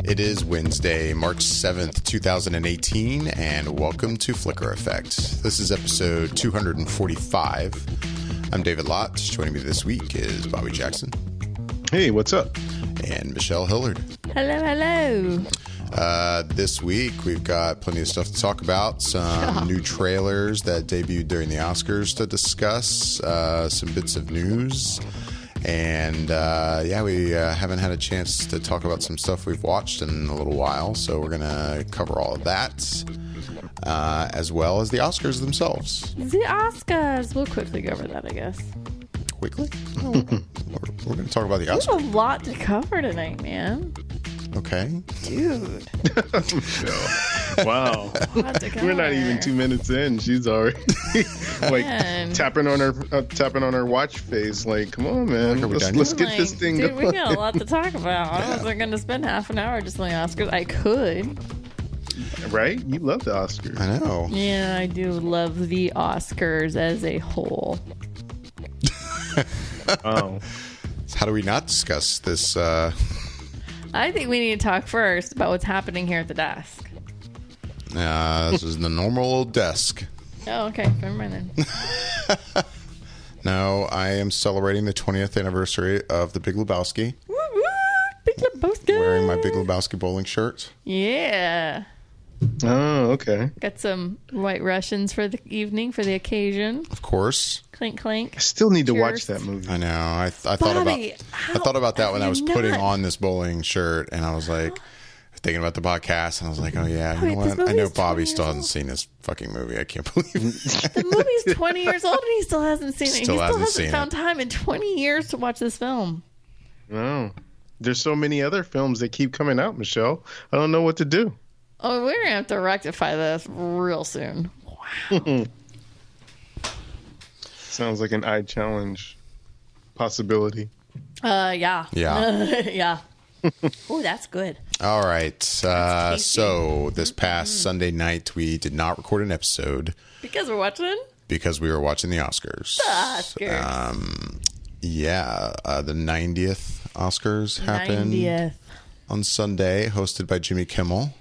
It is Wednesday, March 7th, 2018, and welcome to Flicker Effect. This is episode 245. I'm David Lott. Joining me this week is Bobby Jackson. Hey, what's up? And Michelle Hillard. Hello, hello. This week, we've got plenty of stuff to talk about. Some new trailers that debuted during the Oscars to discuss. Some bits of news. And, we haven't had a chance to talk about some stuff we've watched in a little while. So we're going to cover all of that, as well as the Oscars themselves. The Oscars. We'll quickly go over that, I guess. Quickly? Oh, we're going to talk about the Oscars. We have a lot to cover tonight, man. Okay. Dude. Wow. We're not even 2 minutes in. She's already tapping on her watch face. Like, come on, man. Let's get this thing going. Dude, we got a lot to talk about. I wasn't going to spend half an hour just on the Oscars. I could. Right? You love the Oscars. I know. Yeah, I do love the Oscars as a whole. Oh. So how do we not discuss this? I think we need to talk first about what's happening here at the desk. This is the normal old desk. Oh, okay. Never mind then. No, I am celebrating the 20th anniversary of the Big Lebowski. Woo woo! Big Lebowski! Wearing my Big Lebowski bowling shirt. Yeah. Oh, okay. Got some White Russians for the evening, for the occasion. Of course. Clink, clink. I still need to Cheers. watch that movie. I know. I thought Bobby, about that when I was putting not? on this bowling shirt, and I was like thinking about the podcast, and I was like, oh yeah, you know Wait, what? I know Bobby 20 still years hasn't old. seen this fucking movie. I can't believe it. The movie's 20 years old and he still hasn't seen it. He Still still hasn't seen hasn't found time in 20 years to watch this film. No. There's so many other films that keep coming out, Michelle. I don't know what to do. Oh, we're going to have to rectify this real soon. Wow. Sounds like an eye challenge possibility. Yeah. Yeah. Yeah. Oh, that's good. All right. tasty. So this past Sunday night, we did not record an episode Because we're watching because we were watching the Oscars. the Oscars. The 90th Oscars happened 90th. on Sunday, hosted by Jimmy Kimmel.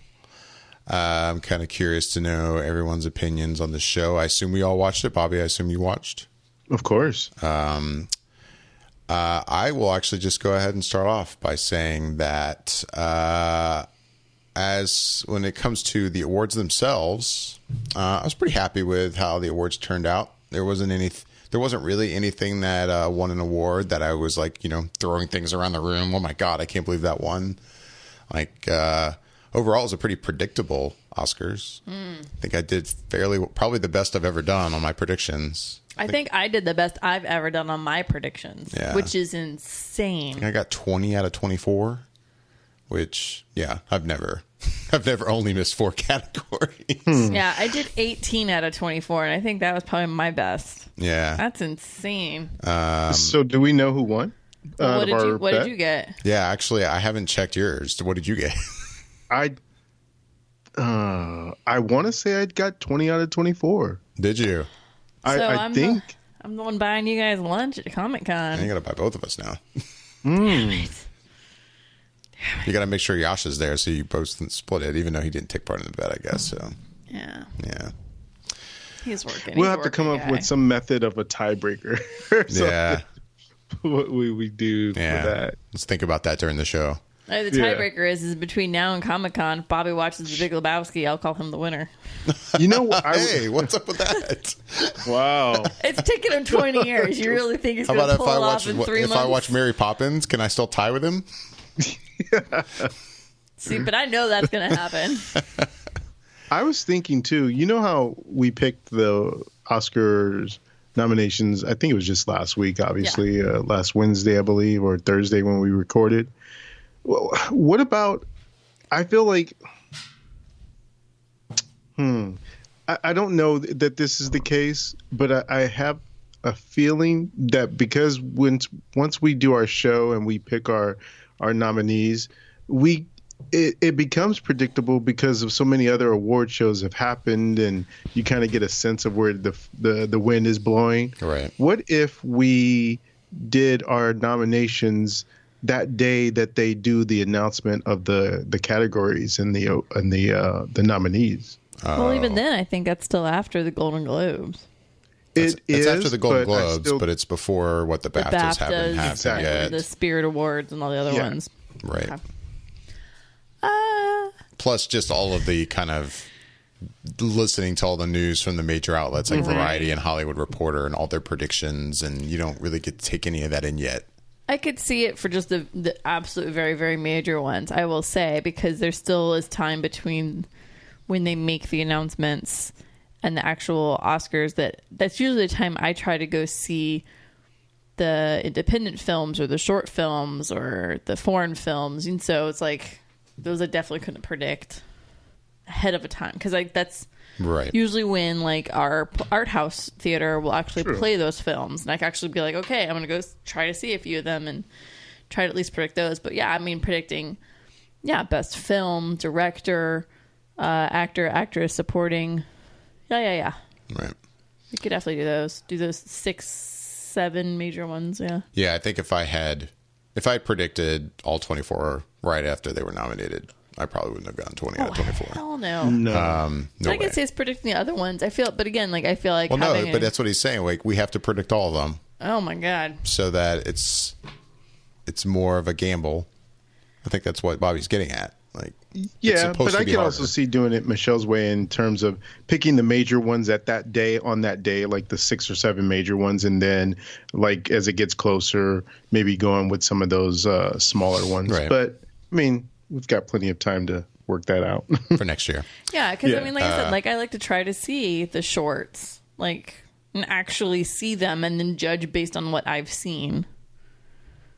I'm kind of curious to know everyone's opinions on the show. I assume we all watched it. Bobby, I assume you watched. Of course. I will actually just go ahead and start off by saying that as when it comes to the awards themselves, I was pretty happy with how the awards turned out. There wasn't really anything that won an award that I was like, throwing things around the room. Oh my God, I can't believe that won. Like, overall, it was a pretty predictable Oscars. I think I did probably the best I've ever done on my predictions. I think I did the best I've ever done on my predictions, which is insane. I got 20 out of 24, which, I've never only missed 4 categories. Yeah, I did 18 out of 24, and I think that was probably my best. Yeah. That's insane. So do we know who won? What did you get? Yeah, actually, I haven't checked yours. What did you get? I want to say I got 20 out of 24. Did you? I think. I'm the one buying you guys lunch at Comic-Con. You got to buy both of us now. Damn it. You got to make sure Yasha's there so you both split it, even though he didn't take part in the bet, I guess. So. Yeah. He's working. We'll have to come up with some method of a tiebreaker. Yeah. What we do for that. Let's think about that during the show. The tiebreaker is between now and Comic-Con. If Bobby watches The Big Lebowski, I'll call him the winner. You know what? Hey, what's up with that? Wow. It's taken him 20 years. You really think he's going to pull it off in 3 months? If I watch Mary Poppins, can I still tie with him? See, but I know that's going to happen. I was thinking, too, you know how we picked the Oscars nominations? I think it was just last week, obviously, last Wednesday, I believe, or Thursday when we recorded. Well, what about, I feel like, I don't know that this is the case, but I have a feeling that because once we do our show and we pick our nominees, it becomes predictable because of so many other award shows have happened, and you kind of get a sense of where the wind is blowing. Right. What if we did our nominations that day that they do the announcement of the categories and the nominees. Well, even then, I think that's still after the Golden Globes. It's after the Golden but Globes, but it's before what the BAFTAs haven't happened exactly. yet. The Spirit Awards and all the other ones. Right. Okay. Plus, just all of the kind of listening to all the news from the major outlets like Variety and Hollywood Reporter and all their predictions, and you don't really get to take any of that in yet. I could see it for just the absolute very, very major ones, I will say, because there still is time between when they make the announcements and the actual Oscars. That's usually the time I try to go see the independent films or the short films or the foreign films. And so it's like, those I definitely couldn't predict ahead of a time, because like that's usually when like our art house theater will actually play those films, and I can actually be like, okay, I'm gonna go try to see a few of them and try to at least predict those. But yeah, I mean, predicting best film, director, actor, actress, supporting, right, we could definitely do those 6-7 major ones. I think if I had predicted all 24 right after they were nominated, I probably wouldn't have gotten 20 out of 24. Hell no. No I guess it's predicting the other ones. I feel, but again, like I feel like. Well, no, but that's what he's saying. Like we have to predict all of them. Oh my god. So that it's more of a gamble. I think that's what Bobby's getting at. Like, yeah, but I can also see doing it Michelle's way in terms of picking the major ones at that day, on that day, like the 6 or 7 major ones, and then like as it gets closer, maybe going with some of those smaller ones. Right. But I mean, we've got plenty of time to work that out for next year. Yeah, because I mean, like I said, like I like to try to see the shorts, like, and actually see them, and then judge based on what I've seen.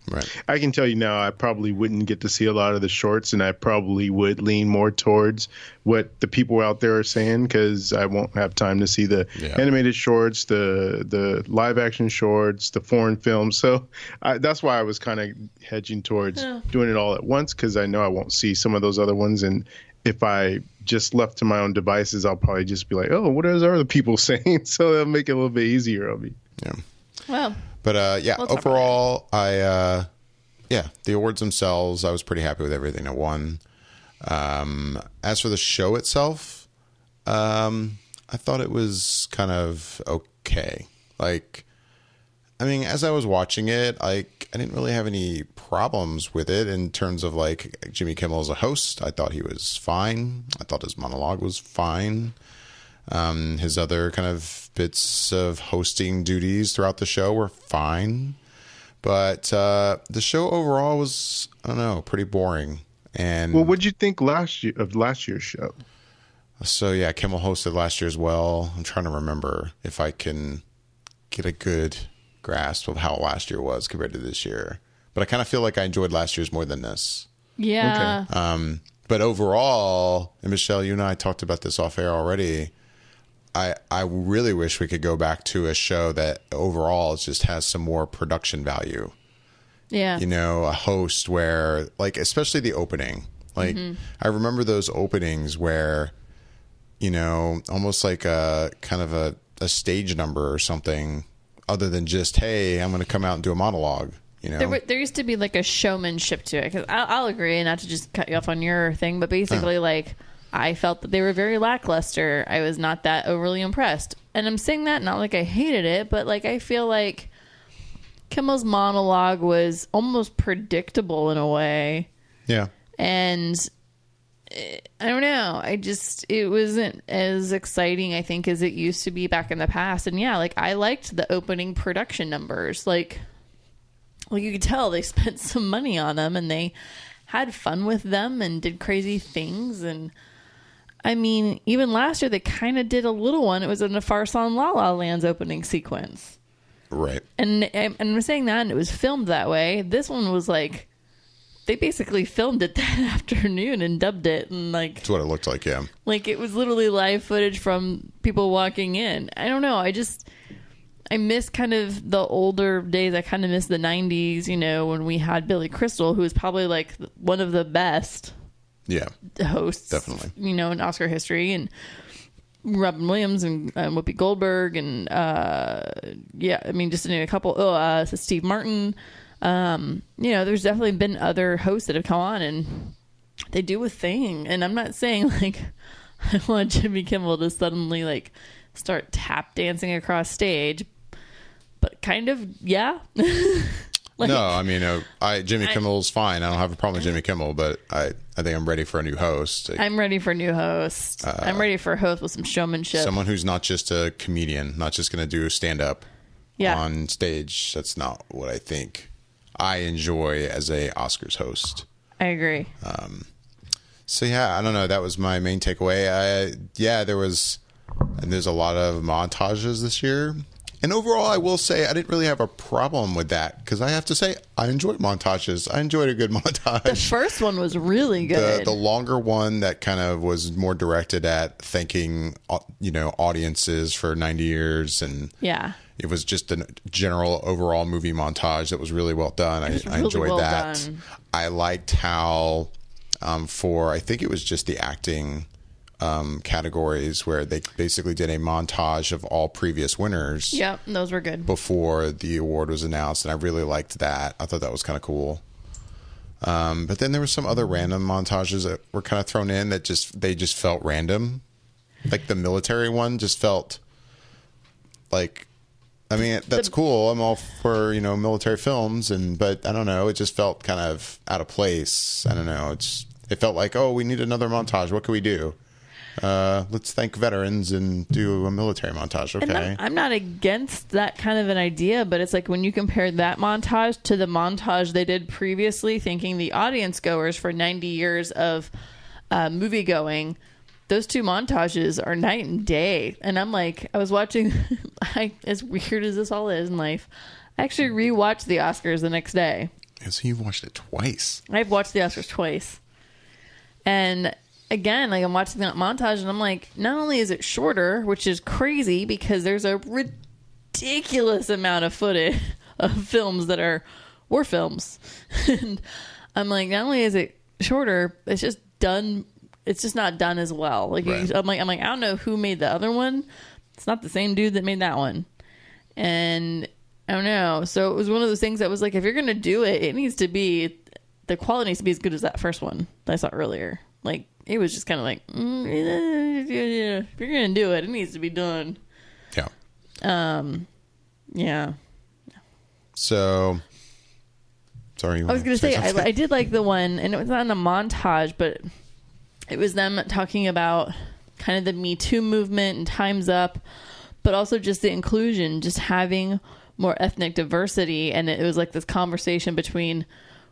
Right. I can tell you now, I probably wouldn't get to see a lot of the shorts, and I probably would lean more towards what the people out there are saying, because I won't have time to see the animated shorts, the live action shorts, the foreign films. So that's why I was kind of hedging towards doing it all at once, because I know I won't see some of those other ones. And if I just left to my own devices, I'll probably just be like, oh, what are other people saying? So that'll make it a little bit easier on me. Yeah. Well. But we'll overall, the awards themselves, I was pretty happy with everything that won. As for the show itself, I thought it was kind of okay. Like, I mean, as I was watching it, like, I didn't really have any problems with it in terms of like Jimmy Kimmel as a host. I thought he was fine. I thought his monologue was fine. His other kind of bits of hosting duties throughout the show were fine, but the show overall was, I don't know, pretty boring. And well, what'd you think last year's show? So yeah, Kimmel hosted last year as well. I'm trying to remember if I can get a good grasp of how last year was compared to this year. But I kind of feel like I enjoyed last year's more than this. Yeah. Okay. But overall, and Michelle, you and I talked about this off air already, I really wish we could go back to a show that overall just has some more production value. Yeah. You know, a host where, like, especially the opening. Like, I remember those openings where, you know, almost like a kind of a stage number or something, other than just, hey, I'm going to come out and do a monologue. You know? There used to be like a showmanship to it. Because I'll agree, not to just cut you off on your thing, but basically, like, I felt that they were very lackluster. I was not that overly impressed. And I'm saying that not like I hated it, but like I feel like Kimmel's monologue was almost predictable in a way. Yeah. And I don't know. It wasn't as exciting, I think, as it used to be back in the past. And yeah, like I liked the opening production numbers. Like you could tell they spent some money on them and they had fun with them and did crazy things. And I mean, even last year they kind of did a little one. It was in a farce on La La Land's opening sequence. Right. And I'm saying that, and it was filmed that way. This one was like, they basically filmed it that afternoon and dubbed it, and like that's what it looked like. Yeah. Like it was literally live footage from people walking in. I don't know. I miss kind of the older days. I kind of miss the 90s, you know, when we had Billy Crystal, who was probably like one of the best hosts, definitely, you know, in Oscar history, and Robin Williams and Whoopi Goldberg, and I mean, just to name a couple. Steve Martin. There's definitely been other hosts that have come on and they do a thing. And I'm not saying like I want Jimmy Kimmel to suddenly like start tap dancing across stage, but kind of, yeah. No, I mean, Jimmy Kimmel's fine. I don't have a problem with Jimmy Kimmel, but I think I'm ready for a new host. I'm ready for a new host. I'm ready for a host with some showmanship. Someone who's not just a comedian, not just going to do stand-up on stage. That's not what I think I enjoy as a Oscars host. I agree. So, yeah, I don't know. That was my main takeaway. There's a lot of montages this year. And overall, I will say I didn't really have a problem with that because I have to say I enjoyed montages. I enjoyed a good montage. The first one was really good. The longer one that kind of was more directed at thanking, audiences for 90 years. And it was just a general overall movie montage that was really well done. I enjoyed that. Done. I liked how I think it was just the acting categories where they basically did a montage of all previous winners. Yep, those were good. Before the award was announced, and I really liked that. I thought that was kind of cool. But then there were some other random montages that were kind of thrown in that just felt random. Like the military one just felt like, I mean, that's cool. I'm all for, military films, but I don't know, it just felt kind of out of place. I don't know. It felt like, oh, we need another montage. What can we do? Let's thank veterans and do a military montage. Okay. I'm not against that kind of an idea, but it's like when you compare that montage to the montage they did previously, thanking the audience goers for 90 years of movie going, those two montages are night and day. And I'm like, I was watching, as weird as this all is in life, I actually rewatched the Oscars the next day. And so you've watched it twice. I've watched the Oscars twice. And again, like I'm watching that montage and I'm like, not only is it shorter, which is crazy because there's a ridiculous amount of footage of films that are war films. And I'm like, not only is it shorter, it's just not done as well. Like right. I'm like, I don't know who made the other one. It's not the same dude that made that one. And I don't know. So it was one of those things that was like, if you're going to do it, the quality needs to be as good as that first one that I saw earlier. Like, it was just kind of like, if you're going to do it, it needs to be done. Yeah. Yeah. So, sorry. I was going to say, I did like the one, and it was not in a montage, but it was them talking about kind of the Me Too movement and Time's Up, but also just the inclusion, just having more ethnic diversity. And it was like this conversation between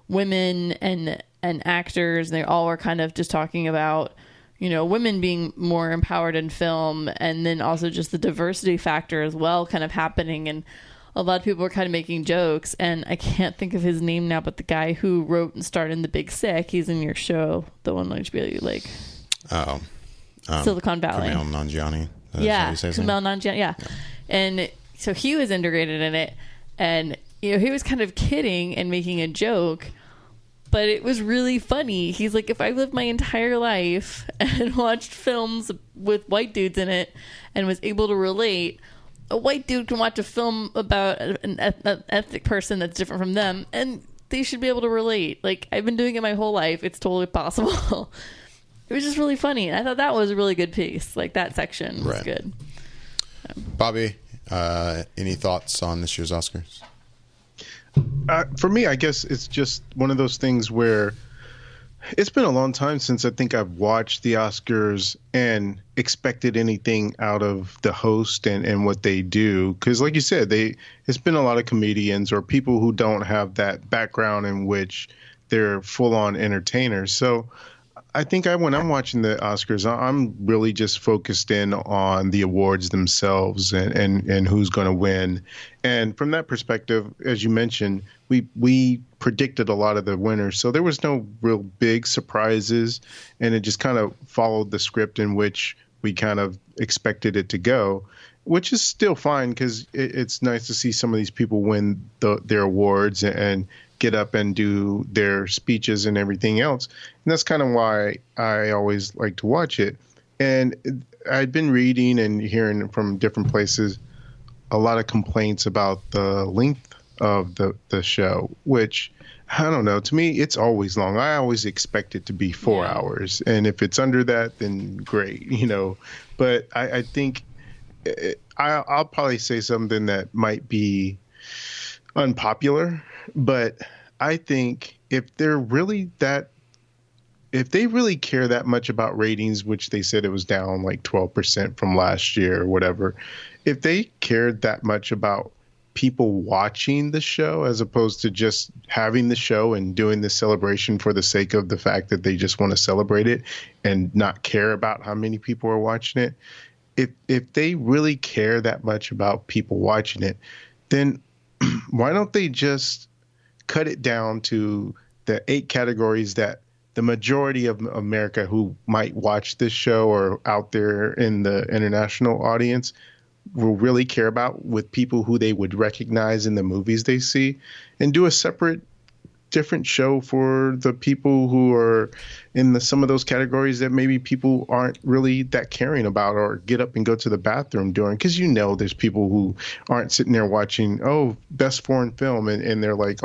women and actors, and they all were kind of just talking about, women being more empowered in film, and then also just the diversity factor as well kind of happening. And a lot of people were kind of making jokes, and I can't think of his name now, but the guy who wrote and starred in The Big Sick, he's in your show, the one on HBO you like. Silicon Valley. Kumail Nanjiani. Kumail Nanjiani, yeah. And so he was integrated in it, and he was kind of kidding and making a joke, but it was really funny. He's like, if I lived my entire life and watched films with white dudes in it and was able to relate, a white dude can watch a film about an ethnic person that's different from them, and they should be able to relate. Like, I've been doing it my whole life. It's totally possible. It was just really funny. I thought that was a really good piece. Like, that section was good. Bobby, any thoughts on this year's Oscars? For me, I guess it's just one of those things where it's been a long time since I think I've watched the Oscars and expected anything out of the host and what they do. Because like you said, it's been a lot of comedians or people who don't have that background in which they're full-on entertainers. So I think when I'm watching the Oscars, I'm really just focused in on the awards themselves and who's going to win. And from that perspective, as you mentioned, we predicted a lot of the winners. So there was no real big surprises, and it just kind of followed the script in which we kind of expected it to go, which is still fine because it's nice to see some of these people win their awards and get up and do their speeches and everything else. And that's kind of why I always like to watch it. And I'd been reading and hearing from different places a lot of complaints about the length of the show, which I don't know. To me, it's always long. I always expect it to be 4 hours, and if it's under that, then great, But I think I'll probably say something that might be unpopular, but I think if they really care that much about ratings, which they said it was down like 12% from last year or whatever, if they cared that much about people watching the show as opposed to just having the show and doing the celebration for the sake of the fact that they just want to celebrate it and not care about how many people are watching it, if they really care that much about people watching it, then why don't they just cut it down to the 8 categories that the majority of America who might watch this show or out there in the international audience will really care about, with people who they would recognize in the movies they see, and do a separate different show for the people who are in some of those categories that maybe people aren't really that caring about or get up and go to the bathroom during, because there's people who aren't sitting there watching best foreign film and they're like,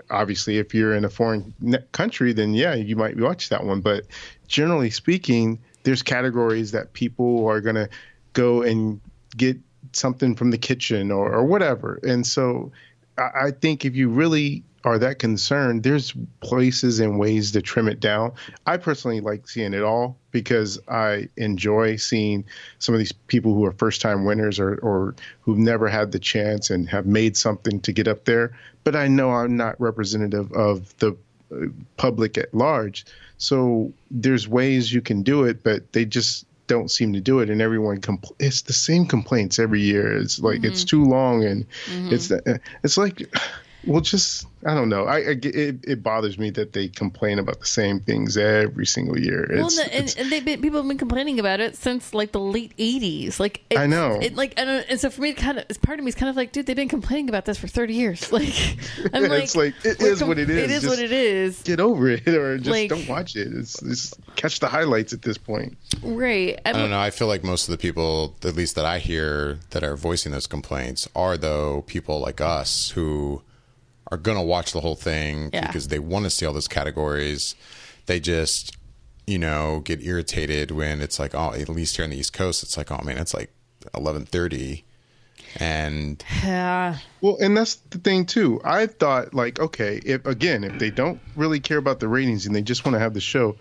obviously if you're in a foreign country then yeah, you might watch that one, but generally speaking there's categories that people are going to go and get something from the kitchen or whatever. And so I think if you really are that concerned, there's places and ways to trim it down. I personally like seeing it all because I enjoy seeing some of these people who are first-time winners or who've never had the chance and have made something to get up there. But I know I'm not representative of the public at large. So there's ways you can do it, but they just don't seem to do it, and everyone it's the same complaints every year. It's like it's too long, and it's like, well, just I don't know. It bothers me that they complain about the same things every single year. People have been complaining about it since like the late '80s. Like I know, and so for me, part of me is kind of like, dude, they've been complaining about this for 30 years. Like, I'm it's like it is what it is. It is what it is. Get over it, or just don't watch it. It's catch the highlights at this point. Right. I don't know. I feel like most of the people, at least that I hear, that are voicing those complaints are though people like us who are going to watch the whole thing because they want to see all those categories. They just, get irritated when it's like, at least here on the East Coast, it's like, man, it's like 11:30. And well, and that's the thing too. I thought like, okay, if they don't really care about the ratings and they just want to have the show,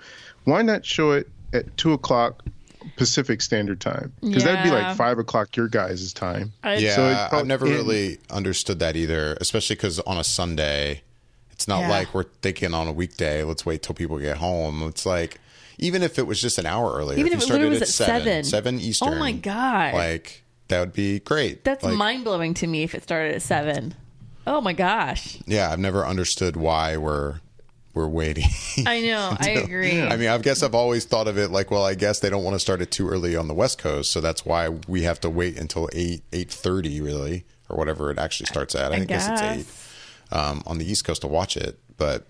why not show it at 2:00 Pacific Standard Time? Because that'd be like 5:00 your guys' time. I've never really understood that either, especially because on a Sunday, it's not like we're thinking on a weekday, let's wait till people get home. It's like, even if it was just an hour earlier, even if you started at 7 Eastern. Oh my God. Like, that would be great. That's mind-blowing to me if it started at 7. Oh my gosh. Yeah, I've never understood why we're waiting. I know. I agree. I mean, I guess I've always thought of it like, well, I guess they don't want to start it too early on the West Coast, so that's why we have to wait until 8:30 really, or whatever it actually starts at. I think it's 8 on the East Coast to watch it. But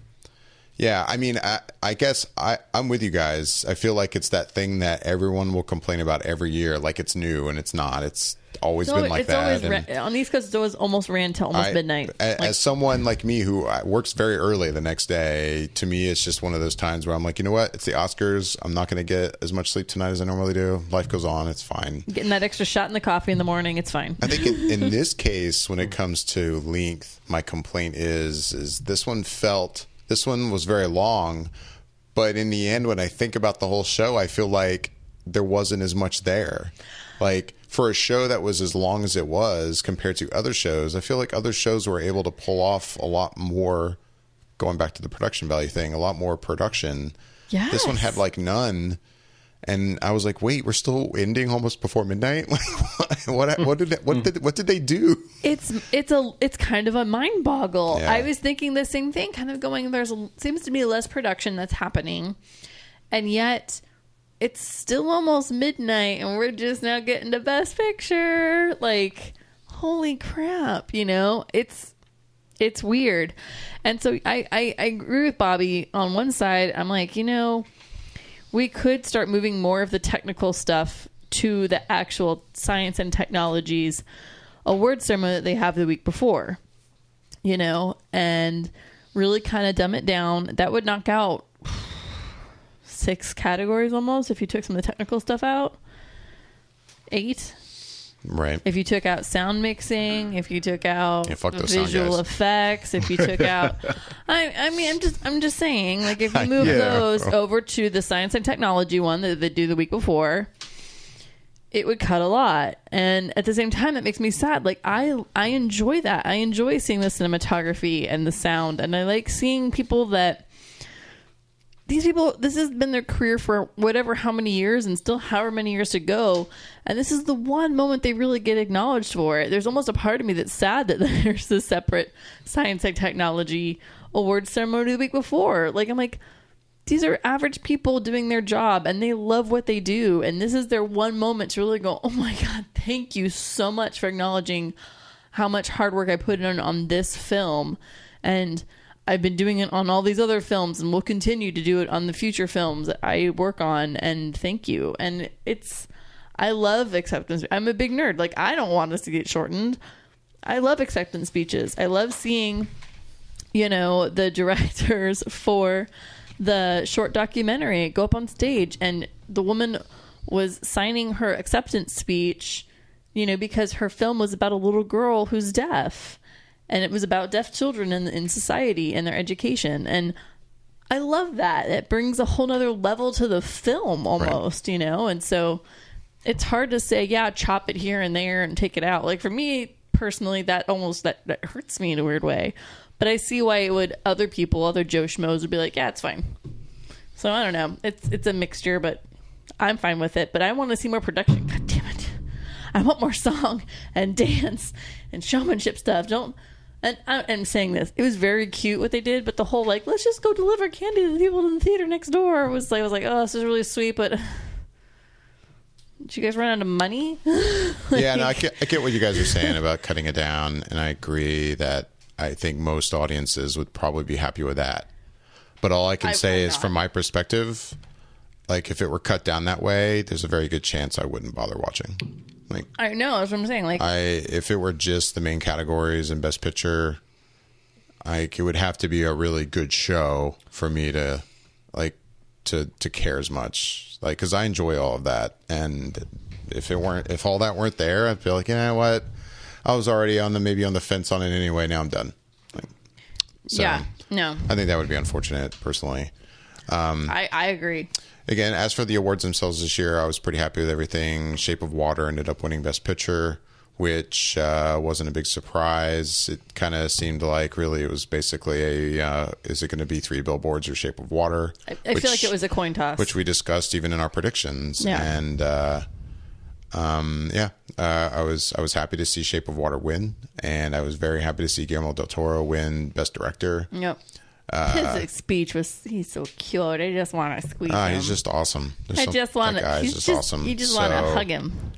yeah, I mean, I guess I'm with you guys. I feel like it's that thing that everyone will complain about every year, like it's new, and it's not. It's always been like that. On the East Coast, it's always almost ran till almost midnight. As someone like me who works very early the next day, to me, it's just one of those times where I'm like, you know what? It's the Oscars. I'm not going to get as much sleep tonight as I normally do. Life goes on. It's fine. Getting that extra shot in the coffee in the morning, it's fine. I think in this case, when it comes to length, my complaint is this one was very long, but in the end, when I think about the whole show, I feel like there wasn't as much there. Like, for a show that was as long as it was compared to other shows, I feel like other shows were able to pull off a lot more, going back to the production value thing, a lot more production. Yes. This one had like none. And I was like, wait, we're still ending almost before midnight? Like, what did they do? It's kind of a mind boggle. Yeah. I was thinking the same thing, kind of going, seems to be less production that's happening. And yet it's still almost midnight and we're just now getting to Best Picture. Like, holy crap, it's weird. And so I agree with Bobby on one side. I'm like, we could start moving more of the technical stuff to the actual science and technologies award ceremony that they have the week before. and really kind of dumb it down. That would knock out 6 categories almost if you took some of the technical stuff out. 8. Right. If you took out sound mixing, if you took out fuck those visual sound guys. effects, if you took out, I mean, I'm just saying, like, if you move those over to the science and technology one that they do the week before, it would cut a lot. And at the same time, it makes me sad. Like, I enjoy that. I enjoy seeing the cinematography and the sound, and I like seeing people that. These people, this has been their career for whatever, how many years, and still however many years to go. And this is the one moment they really get acknowledged for it. There's almost a part of me that's sad that there's a separate science and technology awards ceremony the week before. Like, I'm like, these are average people doing their job and they love what they do. And this is their one moment to really go, oh my God, thank you so much for acknowledging how much hard work I put in on this film. And I've been doing it on all these other films and will continue to do it on the future films that I work on. And thank you. And I love acceptance. I'm a big nerd. Like, I don't want us to get shortened. I love acceptance speeches. I love seeing, the directors for the short documentary go up on stage, and the woman was signing her acceptance speech, because her film was about a little girl who's deaf. And it was about deaf children in society and their education. And I love that. It brings a whole nother level to the film almost, right. And so it's hard to say, yeah, chop it here and there and take it out. Like, for me personally, that hurts me in a weird way. But I see why it would, other people, other Joe Schmoes would be like, yeah, it's fine. So I don't know. It's a mixture, but I'm fine with it. But I want to see more production. God damn it. I want more song and dance and showmanship stuff. And I'm saying this, it was very cute what they did, but the whole, like, let's just go deliver candy to the people in the theater next door was like, I was like, oh, this is really sweet, but did you guys run out of money? Yeah, no, I get what you guys are saying about cutting it down, and I agree that I think most audiences would probably be happy with that. But all I can say is, from my perspective, like, if it were cut down that way, there's a very good chance I wouldn't bother watching. Like, I know, that's what I'm saying. Like, if it were just the main categories and Best Picture, it would have to be a really good show for me to care as much. Like, because I enjoy all of that, and if all that weren't there, I'd feel like, you know what, I was already maybe on the fence on it anyway. Now I'm done. Yeah, no, I think that would be unfortunate, personally. I agree. Again, as for the awards themselves this year, I was pretty happy with everything. Shape of Water ended up winning Best Picture, which wasn't a big surprise. It kind of seemed like really it was basically is it going to be Three Billboards or Shape of Water? I feel like it was a coin toss. Which we discussed even in our predictions. Yeah. And I was happy to see Shape of Water win. And I was very happy to see Guillermo del Toro win Best Director. Yep. His speech he's so cute. I just want to squeeze him. He's just awesome. He's just want to hug him.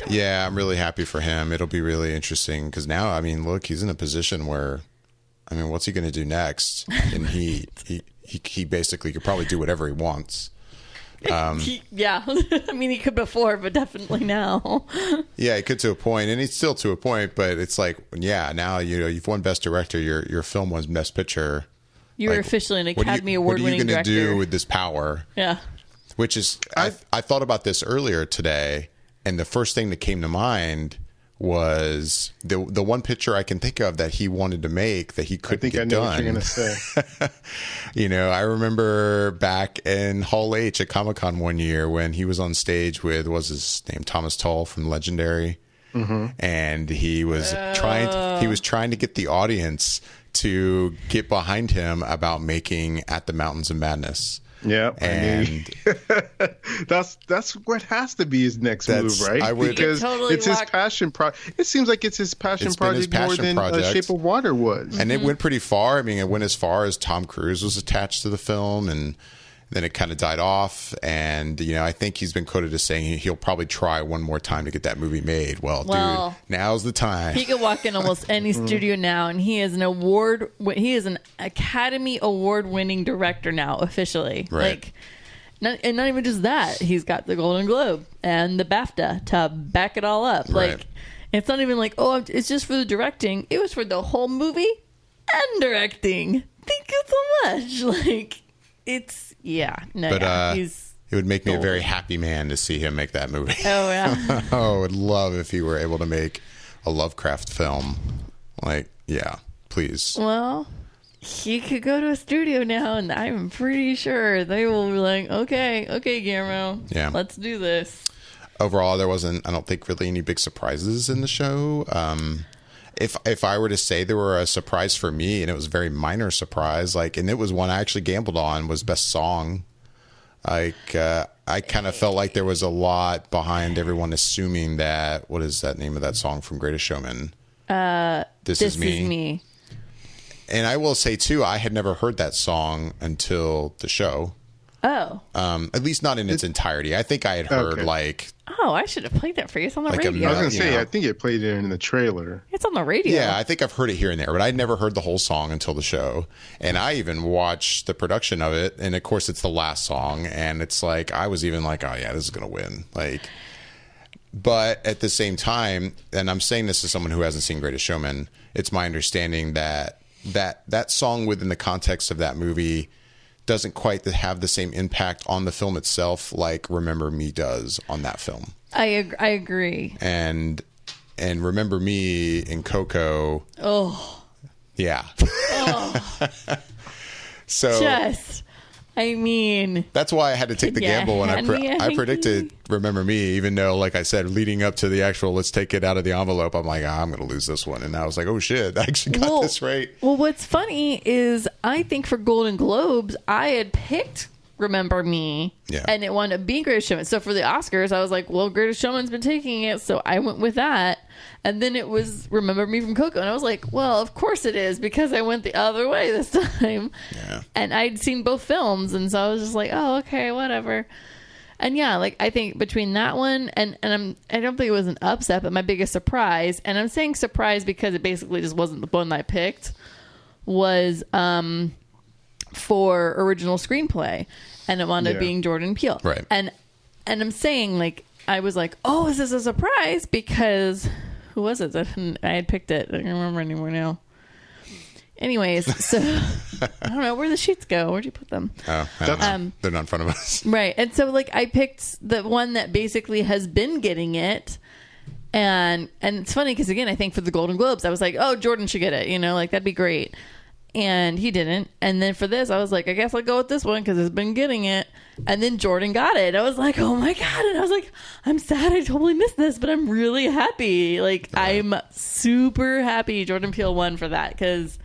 Yeah, I'm really happy for him. It'll be really interesting because now, I mean, look, he's in a position where, I mean, what's he going to do next? And he basically could probably do whatever he wants. Yeah, I mean, he could before, but definitely now. Yeah, he could to a point, and he's still to a point. But it's like, yeah, now you've won Best Director. Your film was Best Picture. You're officially an Academy Award-winning director. What are you going to do with this power? Yeah. Which is, I thought about this earlier today, and the first thing that came to mind was the one picture I can think of that he wanted to make that he couldn't get done. I think I know what you're going to say. I remember back in Hall H at Comic-Con one year when he was on stage with, what was his name, Thomas Tull from Legendary. Mm-hmm. And he was trying to get the audience to get behind him about making At the Mountains of Madness. Yeah, and that's what has to be his next move, right? Because it's his passion project. It seems like it's his passion project more than Shape of Water was. And it went pretty far. I mean, it went as far as Tom Cruise was attached to the film, and then it kind of died off. And I think he's been quoted as saying he'll probably try one more time to get that movie made. Well, dude, now's the time. He could walk in almost any studio now, and he is an Academy Award-winning director now, officially. Right. Not even just that. He's got the Golden Globe and the BAFTA to back it all up. Right. Like, it's not even like, it's just for the directing. It was for the whole movie. and directing. Thank you so much. Like, it's, he's... It would make me a very happy man to see him make that movie. Oh, yeah. I would love if he were able to make a Lovecraft film. Like, yeah, please. Well, he could go to a studio now, and I'm pretty sure they will be like, okay, Guillermo, let's do this. Overall, there wasn't, I don't think, really any big surprises in the show. If I were to say there were a surprise for me, and it was a very minor surprise, like, and it was one I actually gambled on, was Best Song. Like, I kind of felt like there was a lot behind everyone assuming that, what is that name of that song from Greatest Showman? This Is Me. And I will say, too, I had never heard that song until the show. Oh. At least not in its entirety. I think I had heard, like... Oh, I should have played that for you. It's on the radio. I was going to say, I think it played it in the trailer. It's on the radio. Yeah, I think I've heard it here and there, but I'd never heard the whole song until the show. And I even watched the production of it, and of course it's the last song, and it's like, I was even like, oh yeah, this is going to win. Like, but at the same time, and I'm saying this as someone who hasn't seen Greatest Showman, it's my understanding that that song within the context of that movie doesn't quite have the same impact on the film itself like Remember Me does on that film. I agree. And Remember Me in Coco. Oh. Yeah. Oh. So I mean, that's why I had to take the gamble when I predicted Remember Me, even though, like I said, leading up to the actual let's take it out of the envelope, I'm like, I'm going to lose this one. And I was like, oh shit, I actually got this right. Well, what's funny is I think for Golden Globes, I had picked Remember Me, and it wound up being Greatest Showman. So for the Oscars, I was like, well, Greatest Showman's been taking it, so I went with that. And then it was Remember Me from Coco. And I was like, well, of course it is, because I went the other way this time. Yeah. And I'd seen both films, and so I was just like, oh, okay, whatever. And yeah, like, I think between that one and I don't think it was an upset, but my biggest surprise, and I'm saying surprise because it basically just wasn't the one I picked, was for original screenplay, and it wound up being Jordan Peele. Right. And I'm saying, like, I was like, oh, is this a surprise? Because who was it? I had picked it. I don't remember anymore now. Anyways, so I don't know where the sheets go. Where'd you put them? Oh, I don't know. They're not in front of us. Right. And so, like, I picked the one that basically has been getting it. And it's funny because, again, I think for the Golden Globes, I was like, oh, Jordan should get it. You know, like, that'd be great. And he didn't. And then for this, I was like, I guess I'll go with this one because it's been getting it. And then Jordan got it. I was like, oh my God. And I was like, I'm sad I totally missed this, but I'm really happy. Like, I'm super happy Jordan Peele won for that because,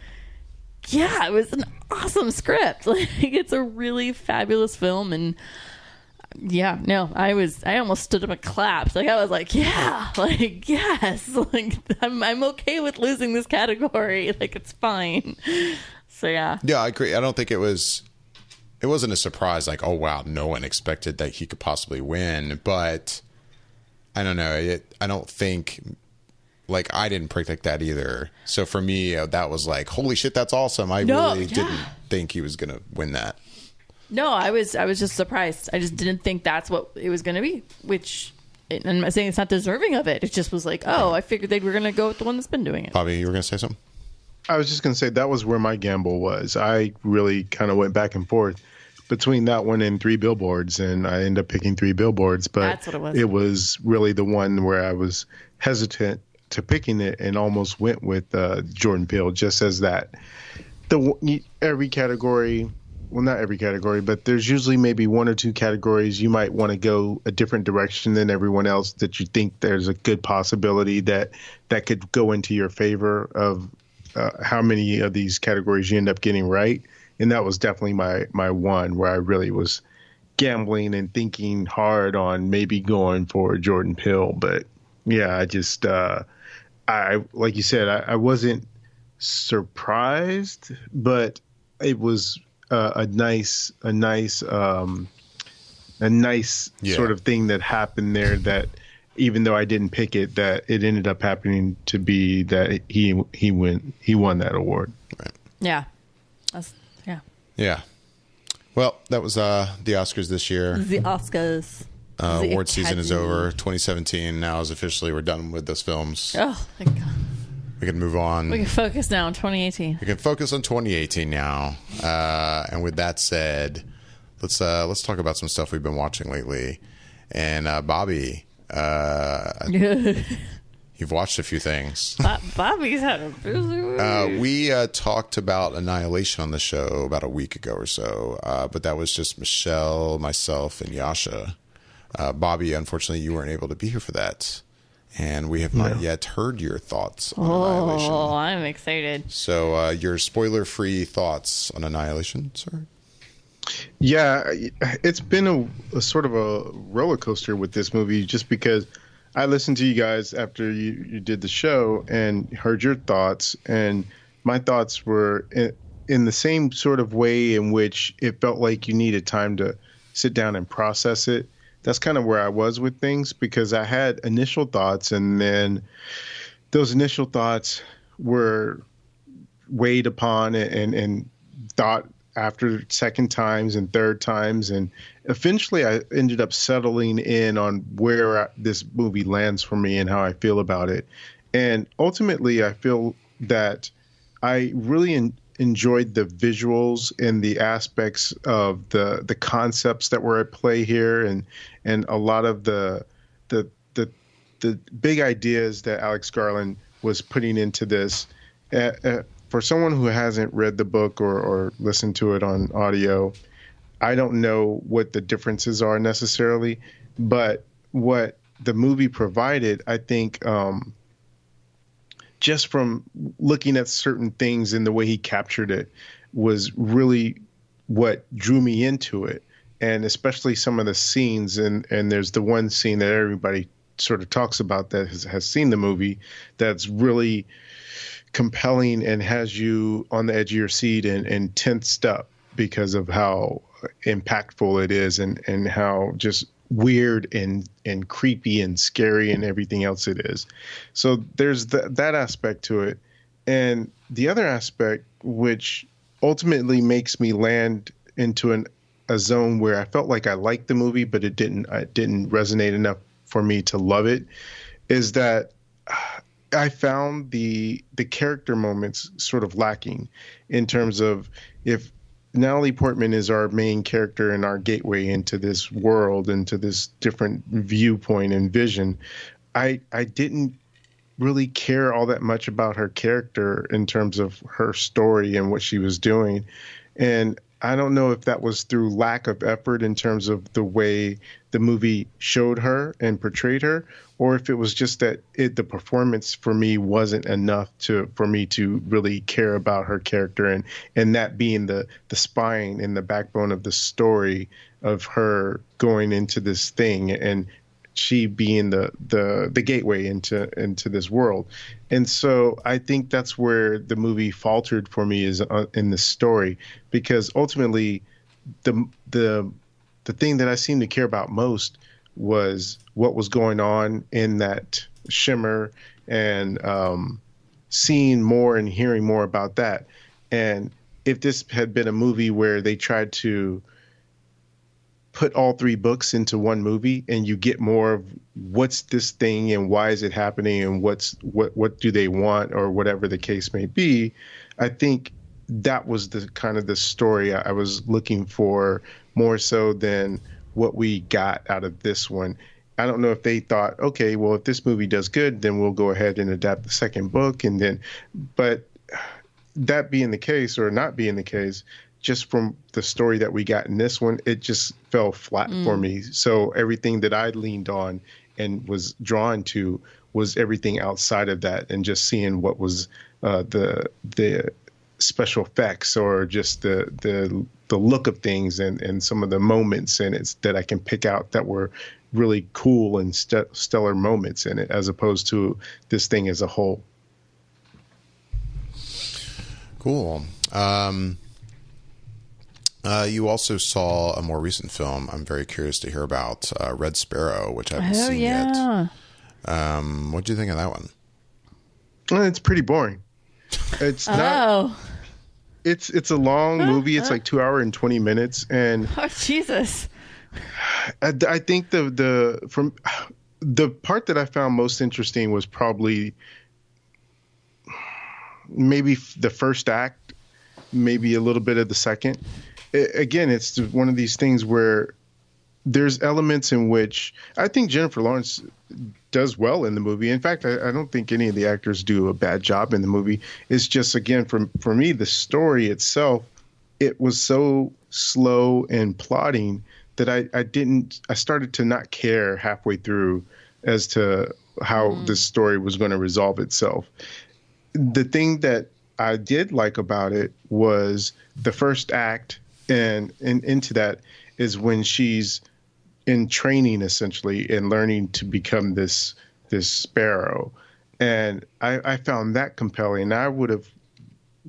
yeah, it was an awesome script. Like, it's a really fabulous film. And yeah, no, I almost stood up and clapped. Like, I was like, yeah, like, yes, like, I'm okay with losing this category. Like, it's fine. So yeah. Yeah, I agree. I don't think it wasn't a surprise. Like, oh wow, no one expected that he could possibly win. But I don't know. I don't think, like, I didn't predict that either. So for me, that was like, holy shit, that's awesome. I really didn't think he was going to win that. No, I was just surprised. I just didn't think that's what it was going to be, which, and I'm not saying it's not deserving of it. It just was like, oh, I figured they were going to go with the one that's been doing it. Bobby, you were going to say something? I was just going to say that was where my gamble was. I really kind of went back and forth between that one and Three Billboards, and I ended up picking Three Billboards, but that's what it was. It was really the one where I was hesitant to picking it and almost went with Jordan Peele, just as that. Every category... Well, not every category, but there's usually maybe one or two categories you might want to go a different direction than everyone else that you think there's a good possibility that could go into your favor of how many of these categories you end up getting right. And that was definitely my one where I really was gambling and thinking hard on maybe going for Jordan Peele. But yeah, I just, I like you said, I wasn't surprised, but it was a nice sort of thing that happened there, that even though I didn't pick it, that it ended up happening to be that he won that award. Right. Yeah. Yeah. Well, that was the Oscars this year. The Oscars. Award season is over. 2017 now is officially, we're done with those films. Oh, thank God. We can move on. We can focus now on 2018. We can focus on 2018 now. And with that said, let's talk about some stuff we've been watching lately. And Bobby, you've watched a few things. Bobby's had a busy week. We talked about Annihilation on the show about a week ago or so, but that was just Michelle, myself, and Yasha. Bobby, unfortunately, you weren't able to be here for that. And we have not yet heard your thoughts on Annihilation. Oh, I'm excited. So your spoiler-free thoughts on Annihilation, sir? Yeah, it's been a sort of a roller coaster with this movie just because I listened to you guys after you did the show and heard your thoughts. And my thoughts were in the same sort of way in which it felt like you needed time to sit down and process it. That's kind of where I was with things because I had initial thoughts and then those initial thoughts were weighed upon and thought after second times and third times. And eventually I ended up settling in on where this movie lands for me and how I feel about it. And ultimately, I feel that I really enjoyed the visuals and the aspects of the concepts that were at play here and a lot of the big ideas that Alex Garland was putting into this. For someone who hasn't read the book or listened to it on audio, I don't know what the differences are necessarily, but what the movie provided, I think, just from looking at certain things and the way he captured it was really what drew me into it. And especially some of the scenes. And there's the one scene that everybody sort of talks about that has seen the movie that's really compelling and has you on the edge of your seat and tensed up because of how impactful it is and how just weird and creepy and scary and everything else it is. So there's that aspect to it. And the other aspect, which ultimately makes me land into a zone where I felt like I liked the movie, but it didn't resonate enough for me to love it, is that I found the character moments sort of lacking in terms of if Natalie Portman is our main character and our gateway into this world, into this different viewpoint and vision, I didn't really care all that much about her character in terms of her story and what she was doing. And I don't know if that was through lack of effort in terms of the way the movie showed her and portrayed her, or if it was just that the performance for me wasn't enough for me to really care about her character and that being the spine and the backbone of the story of her going into this thing and she being the gateway into this world. And so I think that's where the movie faltered for me is in the story, because ultimately the thing that I seemed to care about most was what was going on in that shimmer and seeing more and hearing more about that. And if this had been a movie where they tried to put all three books into one movie and you get more of what's this thing and why is it happening and what do they want or whatever the case may be, I think that was the kind of the story I was looking for more so than what we got out of this one. I don't know if they thought, okay, well, if this movie does good, then we'll go ahead and adapt the second book. But that being the case or not being the case, just from the story that we got in this one, it just fell flat for me. So everything that I leaned on and was drawn to was everything outside of that, and just seeing what was the special effects or just the look of things and some of the moments in it that I can pick out that were really cool and stellar moments in it, as opposed to this thing as a whole. Cool. You also saw a more recent film I'm very curious to hear about, Red Sparrow, which I haven't seen yet. What do you think of that one? Well, it's pretty boring. It's not. It's a long movie. It's like 2 hours and 20 minutes, and Jesus. I think the part that I found most interesting was probably maybe the first act, maybe a little bit of the second. Again, it's one of these things where there's elements in which I think Jennifer Lawrence does well in the movie. In fact, I don't think any of the actors do a bad job in the movie. It's just, again, for me, the story itself, it was so slow and plotting that I started to not care halfway through as to how this story was going to resolve itself. The thing that I did like about it was the first act, and into that is when she's in training essentially and learning to become this Sparrow. And I found that compelling. I would have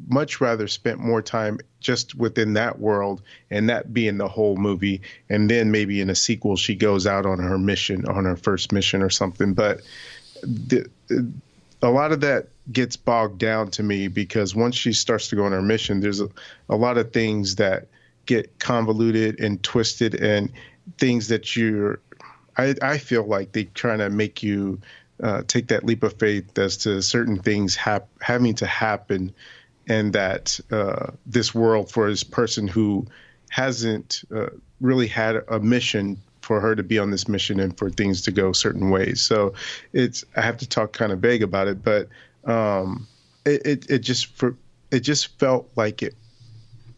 much rather spent more time just within that world and that being the whole movie. And then maybe in a sequel, she goes out on her mission, on her first mission or something. But a lot of that gets bogged down to me because once she starts to go on her mission, there's a lot of things that get convoluted and twisted and things that I feel like they trying to make you take that leap of faith as to certain things having to happen, and that this world for this person who hasn't really had a mission, for her to be on this mission and for things to go certain ways. So I have to talk kind of vague about it, but it just felt like it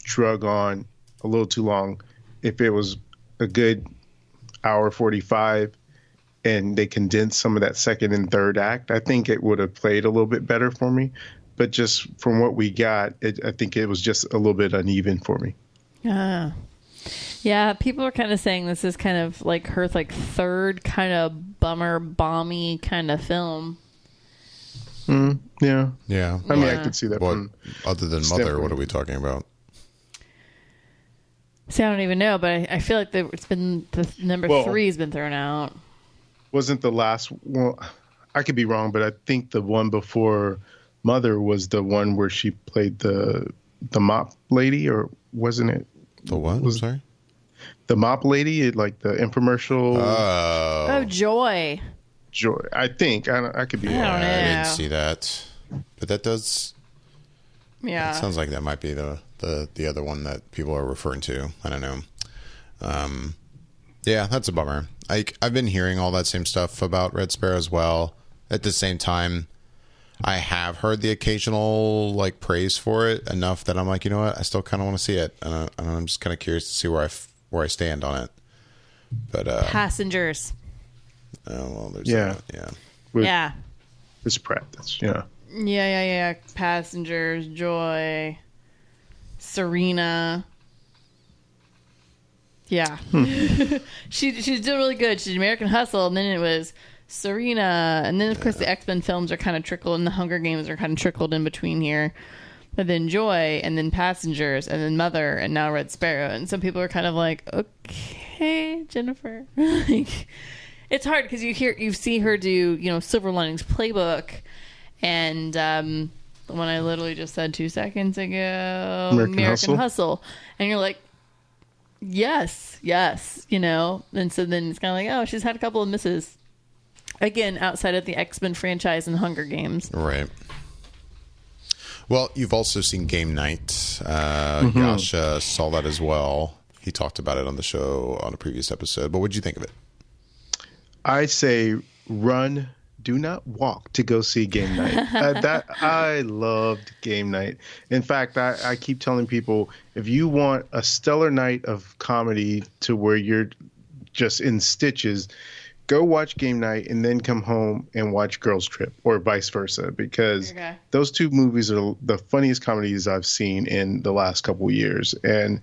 drug on a little too long. If it was a good hour 45 and they condensed some of that second and third act, I think it would have played a little bit better for me. But just from what we got, I think it was just a little bit uneven for me. Yeah, people are kind of saying this is kind of like her third kind of bummer, bomby kind of film. Yeah. Yeah. I mean, I could see that. Other than Mother, what are we talking about? See, I don't even know, but I feel like it's been the number 3 has been thrown out. Wasn't the last one? I could be wrong, but I think the one before Mother was the one where she played the mop lady, or wasn't it? The what? I'm sorry. The mop lady, like the infomercial. Oh, Joy. Joy. I think I could be wrong. I didn't see that, but that does. Yeah. It sounds like that might be the other one that people are referring to. I don't know. Yeah, that's a bummer. I've been hearing all that same stuff about Red Sparrow as well. At the same time, I have heard the occasional praise for it enough that I'm like, you know what, I still kind of want to see it, and I'm just kind of curious to see where I stand on it. But Passengers. Oh well, there's yeah. Yeah. It's Pratt. Yeah. Passengers, Joy, Serena. Yeah. She's doing really good. She's American Hustle, and then it was Serena, and then of course the X-Men films are kind of trickled, and the Hunger Games are kind of trickled in between here. But then Joy, and then Passengers, and then Mother, and now Red Sparrow. And some people are kind of like, okay, Jennifer. It's hard because you see her do, Silver Linings Playbook, and the one I literally just said 2 seconds ago, American Hustle. And you're like, yes, and so then it's kind of like, oh, she's had a couple of misses. Again, outside of the X-Men franchise and Hunger Games. Right. Well, you've also seen Game Night. Josh saw that as well. He talked about it on the show on a previous episode. But what did you think of it? I say run, do not walk to go see Game Night. I loved Game Night. In fact, I keep telling people, if you want a stellar night of comedy to where you're just in stitches, go watch Game Night and then come home and watch Girls Trip, or vice versa, because those two movies are the funniest comedies I've seen in the last couple of years. And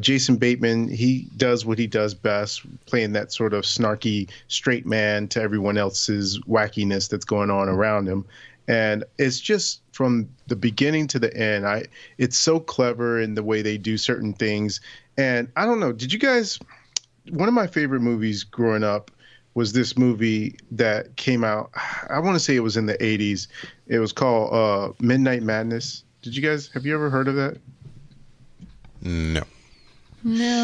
Jason Bateman, he does what he does best, playing that sort of snarky straight man to everyone else's wackiness that's going on around him. And it's just from the beginning to the end, it's so clever in the way they do certain things. And I don't know, did you guys, one of my favorite movies growing up was this movie that came out, I want to say it was in the 80s. It was called Midnight Madness. Have you ever heard of that? No.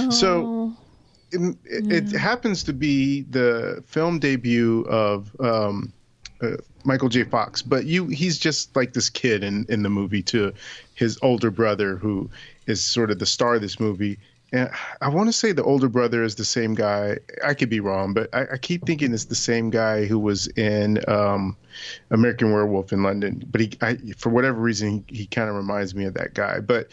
So it happens to be the film debut of Michael J. Fox, but he's just like this kid in the movie to his older brother, who is sort of the star of this movie. And I want to say the older brother is the same guy. I could be wrong, but I keep thinking it's the same guy who was in American Werewolf in London. But for whatever reason, he kind of reminds me of that guy. But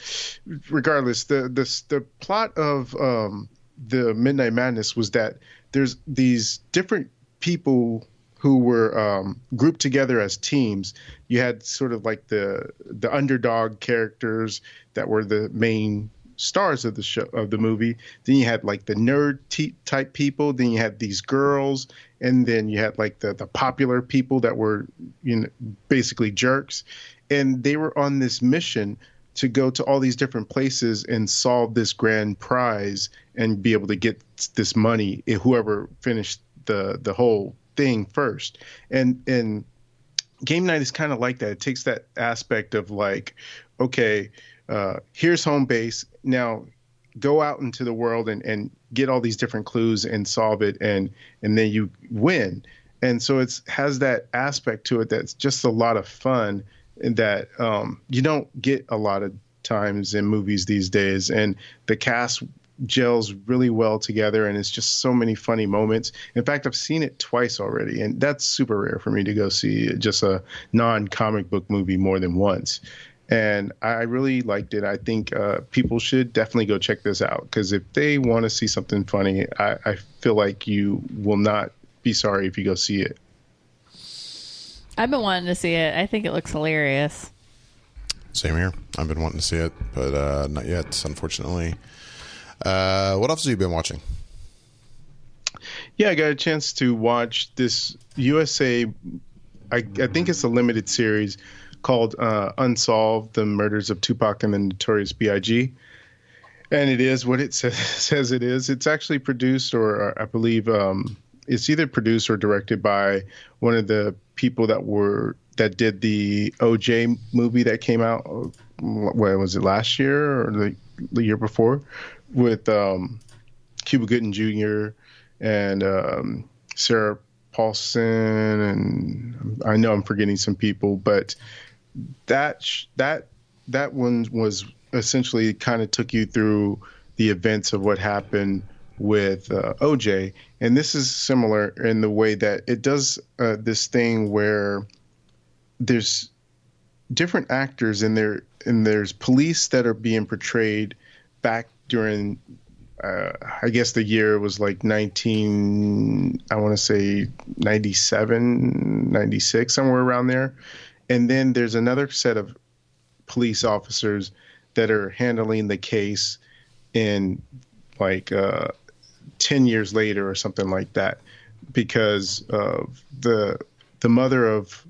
regardless, the plot of the Midnight Madness was that there's these different people who were grouped together as teams. You had sort of like the underdog characters that were the main stars of the show, of the movie. Then you had like the nerd type people. Then you had these girls, and then you had like the popular people that were, basically jerks. And they were on this mission to go to all these different places and solve this grand prize and be able to get this money, whoever finished the whole thing first. And game night is kind of like that. It takes that aspect of like, okay, here's home base. Now go out into the world and get all these different clues and solve it, and then you win. And so it has that aspect to it that's just a lot of fun, and that you don't get a lot of times in movies these days. And the cast gels really well together, and it's just so many funny moments. In fact, I've seen it twice already, and that's super rare for me to go see just a non-comic book movie more than once. And I really liked it. I think people should definitely go check this out, because if they want to see something funny, I feel like you will not be sorry if you go see it. I've been wanting to see it. I think it looks hilarious. Same here. I've been wanting to see it, but not yet, unfortunately. What else have you been watching? Yeah, I got a chance to watch this USA, I think it's a limited series called Unsolved: The Murders of Tupac and the Notorious B.I.G. And it is what it says it is. It's actually produced, or I believe it's either produced or directed by one of the people that did the OJ movie that came out, what was it, last year or the year before, with Cuba Gooding Jr. and Sarah Paulson, and I know I'm forgetting some people, but that one was essentially kind of took you through the events of what happened with OJ. And this is similar in the way that it does this thing where there's different actors and there's police that are being portrayed back during I guess the year was like 97, 96, somewhere around there. And then there's another set of police officers that are handling the case in like 10 years later or something like that, because the mother of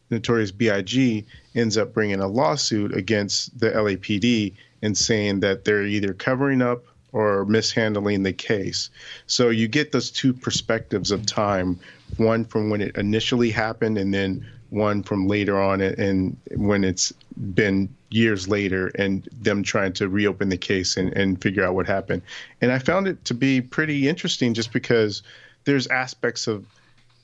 Notorious B.I.G. ends up bringing a lawsuit against the LAPD and saying that they're either covering up or mishandling the case. So you get those two perspectives of time, one from when it initially happened and then one from later on, and when it's been years later, and them trying to reopen the case and figure out what happened. And I found it to be pretty interesting just because there's aspects of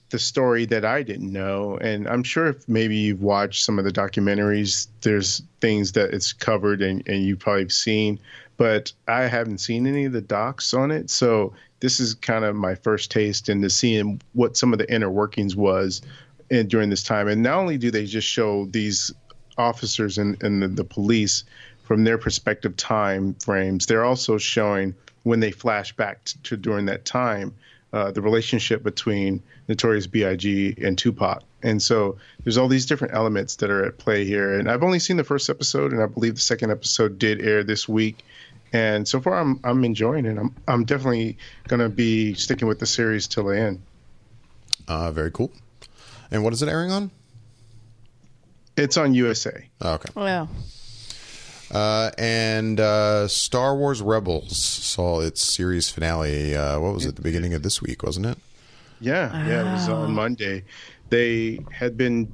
the story that I didn't know. And I'm sure if maybe you've watched some of the documentaries, there's things that it's covered and you've probably seen, but I haven't seen any of the docs on it. So this is kind of my first taste into seeing what some of the inner workings was during this time. And not only do they just show these officers and the police from their perspective time frames, they're also showing when they flash back to during that time, the relationship between Notorious B.I.G. and Tupac. And so there's all these different elements that are at play here. And I've only seen the first episode, and I believe the second episode did air this week. And so far I'm enjoying it. I'm definitely going to be sticking with the series till the end. Very cool. And what is it airing on? It's on USA. Oh, okay. Wow. And Star Wars Rebels saw its series finale. What was it? The beginning of this week, wasn't it? Yeah, it was on Monday. They had been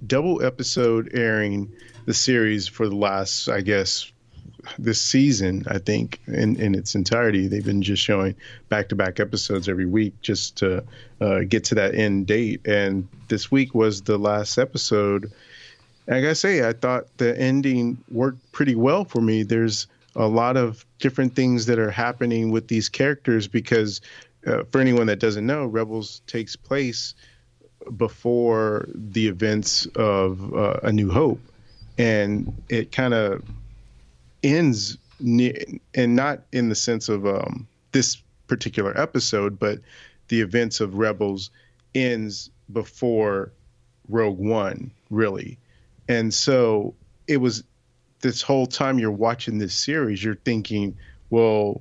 double episode airing the series for the last, I guess, this season, I think, in its entirety. They've been just showing back-to-back episodes every week just to get to that end date. And this week was the last episode. And I gotta say, I thought the ending worked pretty well for me. There's a lot of different things that are happening with these characters because for anyone that doesn't know, Rebels takes place before the events of A New Hope. And it kind of ends, and not in the sense of this particular episode, but the events of Rebels ends before Rogue One, really. And so it was this whole time you're watching this series, you're thinking, well,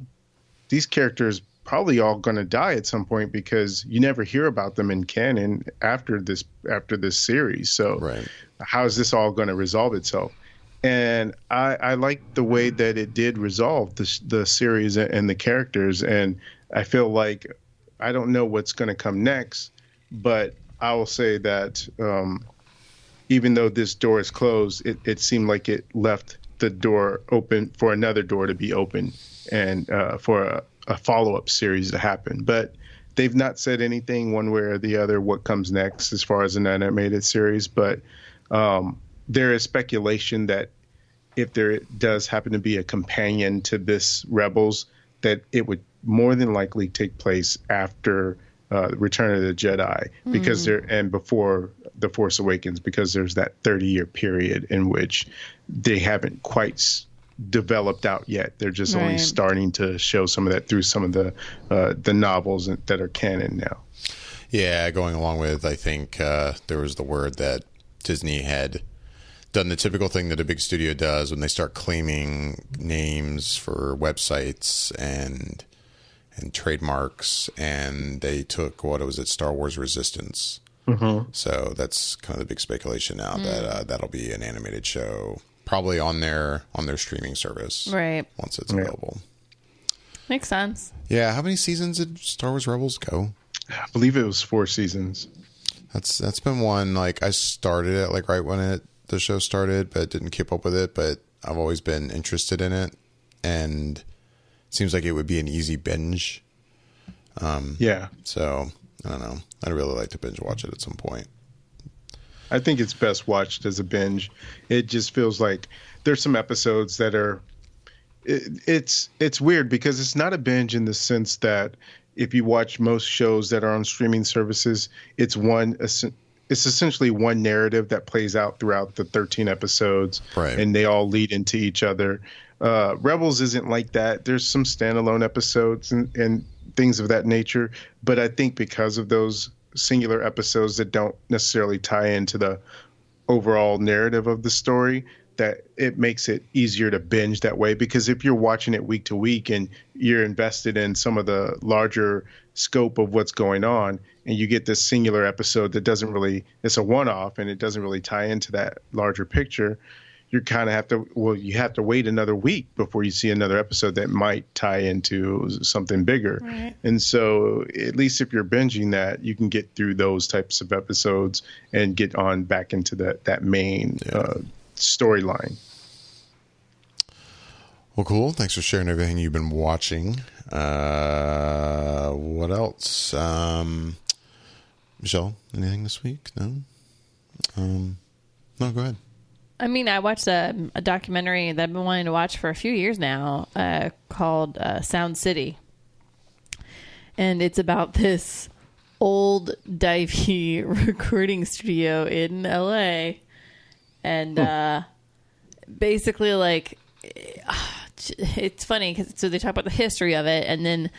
these characters probably all going to die at some point because you never hear about them in canon after this series. So right. How is this all going to resolve itself? And I like the way that it did resolve the series and the characters. And I feel like I don't know what's going to come next, but I will say that even though this door is closed, it seemed like it left the door open for another door to be open and for a follow-up series to happen. But they've not said anything one way or the other what comes next as far as an animated series. But there is speculation that if there does happen to be a companion to this Rebels, that it would more than likely take place after Return of the Jedi, because before The Force Awakens, because there's that 30-year period in which they haven't quite developed out yet. They're just only starting to show some of that through some of the novels that are canon now. Yeah, going along with, I think there was the word that Disney had done the typical thing that a big studio does when they start claiming names for websites and trademarks, and they took, what was it, Star Wars Resistance. Mm-hmm. So that's kind of the big speculation now that that'll be an animated show, probably on their streaming service, right, once it's available. Makes sense. Yeah, how many seasons did Star Wars Rebels go? I believe it was 4 seasons. That's been one, like, I started it like right when the show started, but didn't keep up with it. But I've always been interested in it, and it seems like it would be an easy binge. Yeah. So I don't know. I'd really like to binge watch it at some point. I think it's best watched as a binge. It just feels like there's some episodes that are. It's weird because it's not a binge in the sense that if you watch most shows that are on streaming services, it's essentially one narrative that plays out throughout the 13 episodes, right, and they all lead into each other. Rebels isn't like that. There's some standalone episodes and things of that nature, but I think because of those singular episodes that don't necessarily tie into the overall narrative of the story, that it makes it easier to binge that way. Because if you're watching it week to week and you're invested in some of the larger scope of what's going on, and you get this singular episode that doesn't really, it's a one-off and it doesn't really tie into that larger picture, you kind of you have to wait another week before you see another episode that might tie into something bigger. Right. And so at least if you're binging that, you can get through those types of episodes and get on back into that main storyline. Well, cool. Thanks for sharing everything you've been watching. What else? Michelle, anything this week? No? No, go ahead. I mean, I watched a documentary that I've been wanting to watch for a few years now called Sound City. And it's about this old divey recording studio in LA. And basically, like, it's funny because so they talk about the history of it, and then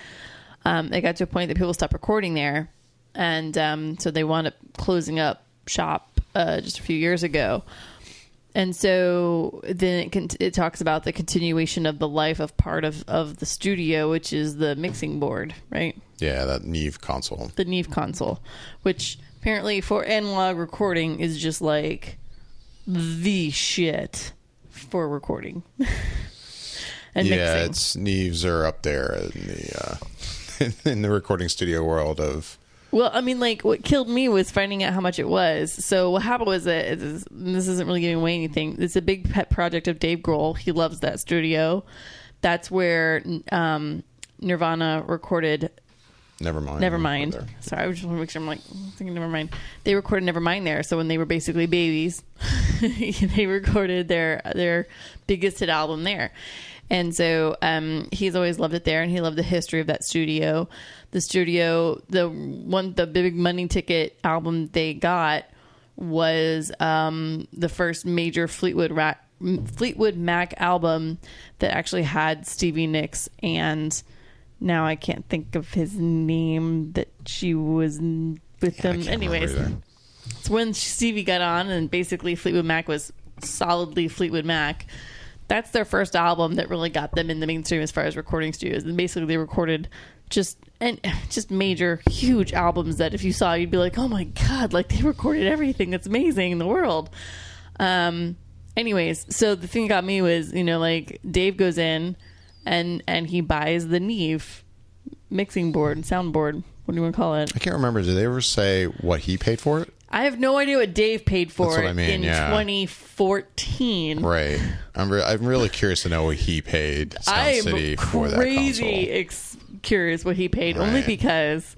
it got to a point that people stopped recording there, and so they wound up closing up shop just a few years ago. And so then it talks about the continuation of the life of part of the studio, which is the mixing board, right? Yeah, that Neve console. The Neve console, which apparently for analog recording is just like the shit for recording and yeah, mixing. Neves are up there in the in the recording studio world of Well, I mean, like, what killed me was finding out how much it was. So what happened was that this isn't really giving away anything. It's a big pet project of Dave Grohl. He loves that studio. That's where Nirvana recorded Nevermind. Sorry, I just want to make sure I'm like thinking Nevermind. They recorded Nevermind there. So when they were basically babies, they recorded their biggest hit album there. And so he's always loved it there, and he loved the history of that studio. The big money ticket album they got was the first major Fleetwood Mac album that actually had Stevie Nicks, and now I can't think of his name, that she was with them. Anyways, it's when Stevie got on, and basically Fleetwood Mac was solidly Fleetwood Mac. That's their first album that really got them in the mainstream as far as recording studios. And basically they recorded just major, huge albums that if you saw, you'd be like, oh my God, like they recorded everything that's amazing in the world. Anyways, so the thing that got me was, like Dave goes in and he buys the Neve mixing board, soundboard. What do you want to call it? I can't remember. Did they ever say what he paid for it? I have no idea what Dave paid for in 2014. Right. I'm really curious to know what he paid Sound City for that console. I'm crazy curious what he paid, only because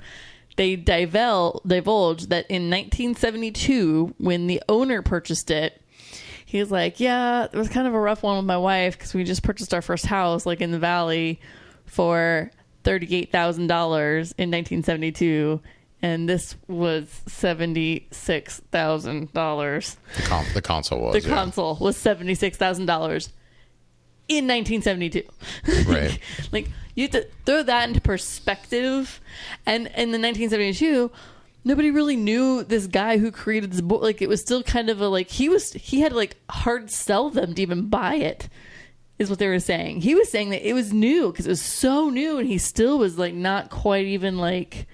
they divulged that in 1972, when the owner purchased it, he was like, yeah, it was kind of a rough one with my wife because we just purchased our first house like in the valley for $38,000 in 1972. And this was $76,000. The console was. The console was $76,000 in 1972. Right. Like, you have to throw that into perspective. And in the 1972, nobody really knew this guy who created this book. Like, it was still kind of he had to like hard sell them to even buy it, is what they were saying. He was saying that it was new because it was so new, and he still was like not quite even like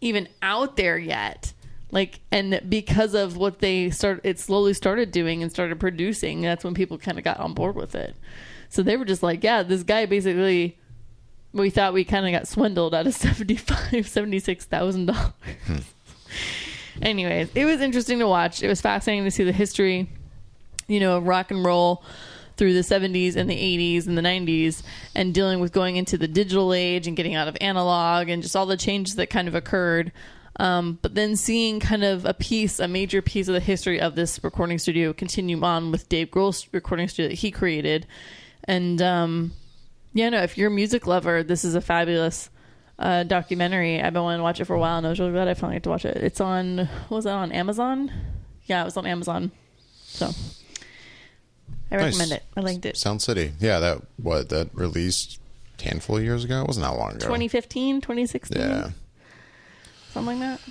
even out there yet. Like, and because of what it slowly started doing and started producing, that's when people kind of got on board with it. So they were just like, yeah, this guy basically, we thought we kind of got swindled out of $76,000. Anyways, it was interesting to watch. It was fascinating to see the history, of rock and roll through the 70s and the 80s and the 90s, and dealing with going into the digital age and getting out of analog and just all the changes that kind of occurred. But then seeing kind of a major piece of the history of this recording studio continue on with Dave Grohl's recording studio that he created. And if you're a music lover, this is a fabulous documentary. I've been wanting to watch it for a while, and I was really glad I finally got to watch it. It's on, what was that, on Amazon? Yeah, it was on Amazon. So I recommend it. I liked it. Sound City. Yeah, that released a handful of years ago? It wasn't that long ago. 2015, 2016? Yeah. Something like that.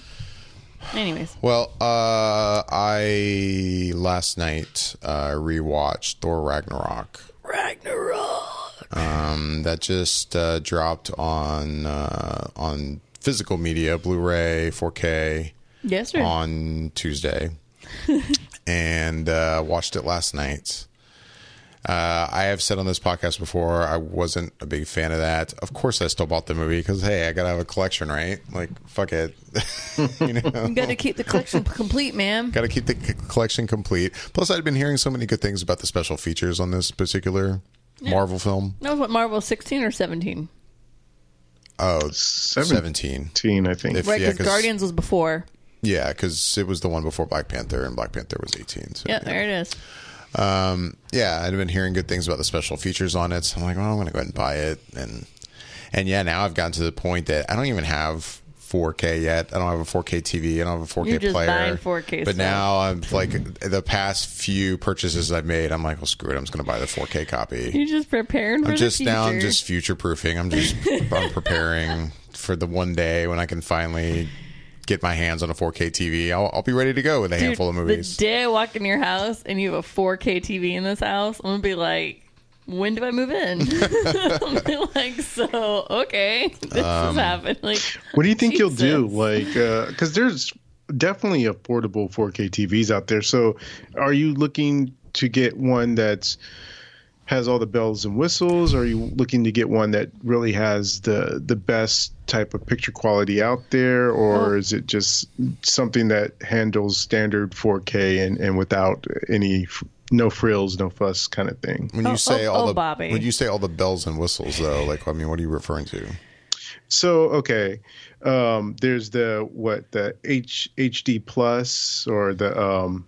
Anyways. Well, I last night rewatched Thor Ragnarok. That just dropped on physical media, Blu-ray, 4K. Yesterday. On Tuesday. And watched it last night. I have said on this podcast before, I wasn't a big fan of that. Of course, I still bought the movie because, hey, I got to have a collection, right? Like, fuck it. You got to keep the collection complete, man. Got to keep the collection complete. Plus, I'd been hearing so many good things about the special features on this particular Marvel film. That was what, Marvel 16 or 17? Oh, 17, I think. Right, because Guardians was before. Yeah, because it was the one before Black Panther, and Black Panther was 18. So, yeah, there it is. I'd been hearing good things about the special features on it, so I'm like, well, I'm going to go ahead and buy it. And yeah, now I've gotten to the point that I don't even have 4K yet. I don't have a 4K TV. I don't have a 4K You're just player. buying 4K but stuff. Now I'm like, the past few purchases I've made, I'm like, well, screw it. I'm just going to buy the 4K copy. You're just preparing for the future. Now I'm just future proofing. I'm preparing for the one day when I can finally get my hands on a 4K TV. I'll be ready to go with a handful of movies. The day I walk in your house and you have a 4K TV in this house, I'm gonna be like, when do I move in? I'll be like, so okay, this has happened. Like, what do you think you'll do? Like, because there's definitely affordable 4K TVs out there. So, are you looking to get one that's has all the bells and whistles, or are you looking to get one that really has the best type of picture quality out there, or is it just something that handles standard 4K and without any no frills, no fuss kind of thing? When you say Bobby. when you say all the bells and whistles, though, like, I mean, what are you referring to? So, okay, there's the HD plus or the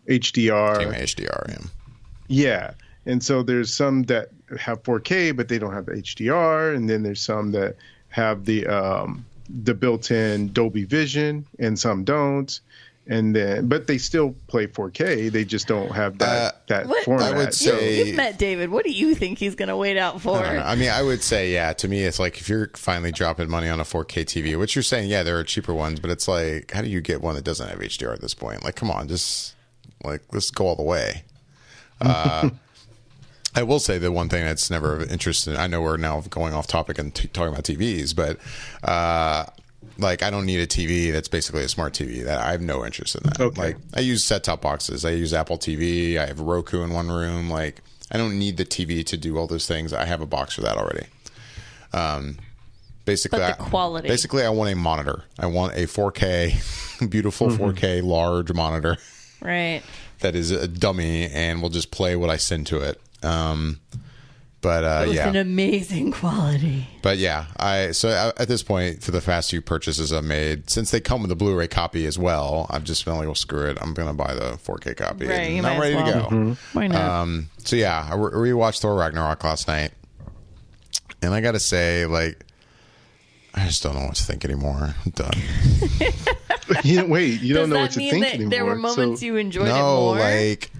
HDR. HDR, yeah. Yeah. And so there's some that have 4K, but they don't have the HDR. And then there's some that have the built-in Dolby Vision, and some don't. And then, but they still play 4K. They just don't have that format. I would say, you've met David. What do you think he's going to wait out for? I mean, I would say, yeah. To me, it's like if you're finally dropping money on a 4K TV, which you're saying, yeah, there are cheaper ones, but it's like, how do you get one that doesn't have HDR at this point? Like, come on, just like let's go all the way. I will say the one thing that's never of interest in, I know we're now going off topic and talking about TVs, but like I don't need a TV that's basically a smart TV. That I have no interest in that. Okay. Like I use set-top boxes. I use Apple TV. I have Roku in one room. Like I don't need the TV to do all those things. I have a box for that already. Basically, But the quality. I want a monitor. I want a 4K, beautiful 4K large monitor. Right. That is a dummy and will just play what I send to it. With an amazing quality. But yeah, so at this point, for the past few purchases I've made, since they come with a Blu-ray copy as well, I've just been like, well, screw it. I'm going to buy the 4K copy. Right, and you I'm might ready as well. to go. Why not? So yeah, I rewatched Thor Ragnarok last night. And I got to say, like, I just don't know what to think anymore. I'm done. You don't know what to mean think that anymore. there were moments you enjoyed it No, more? like,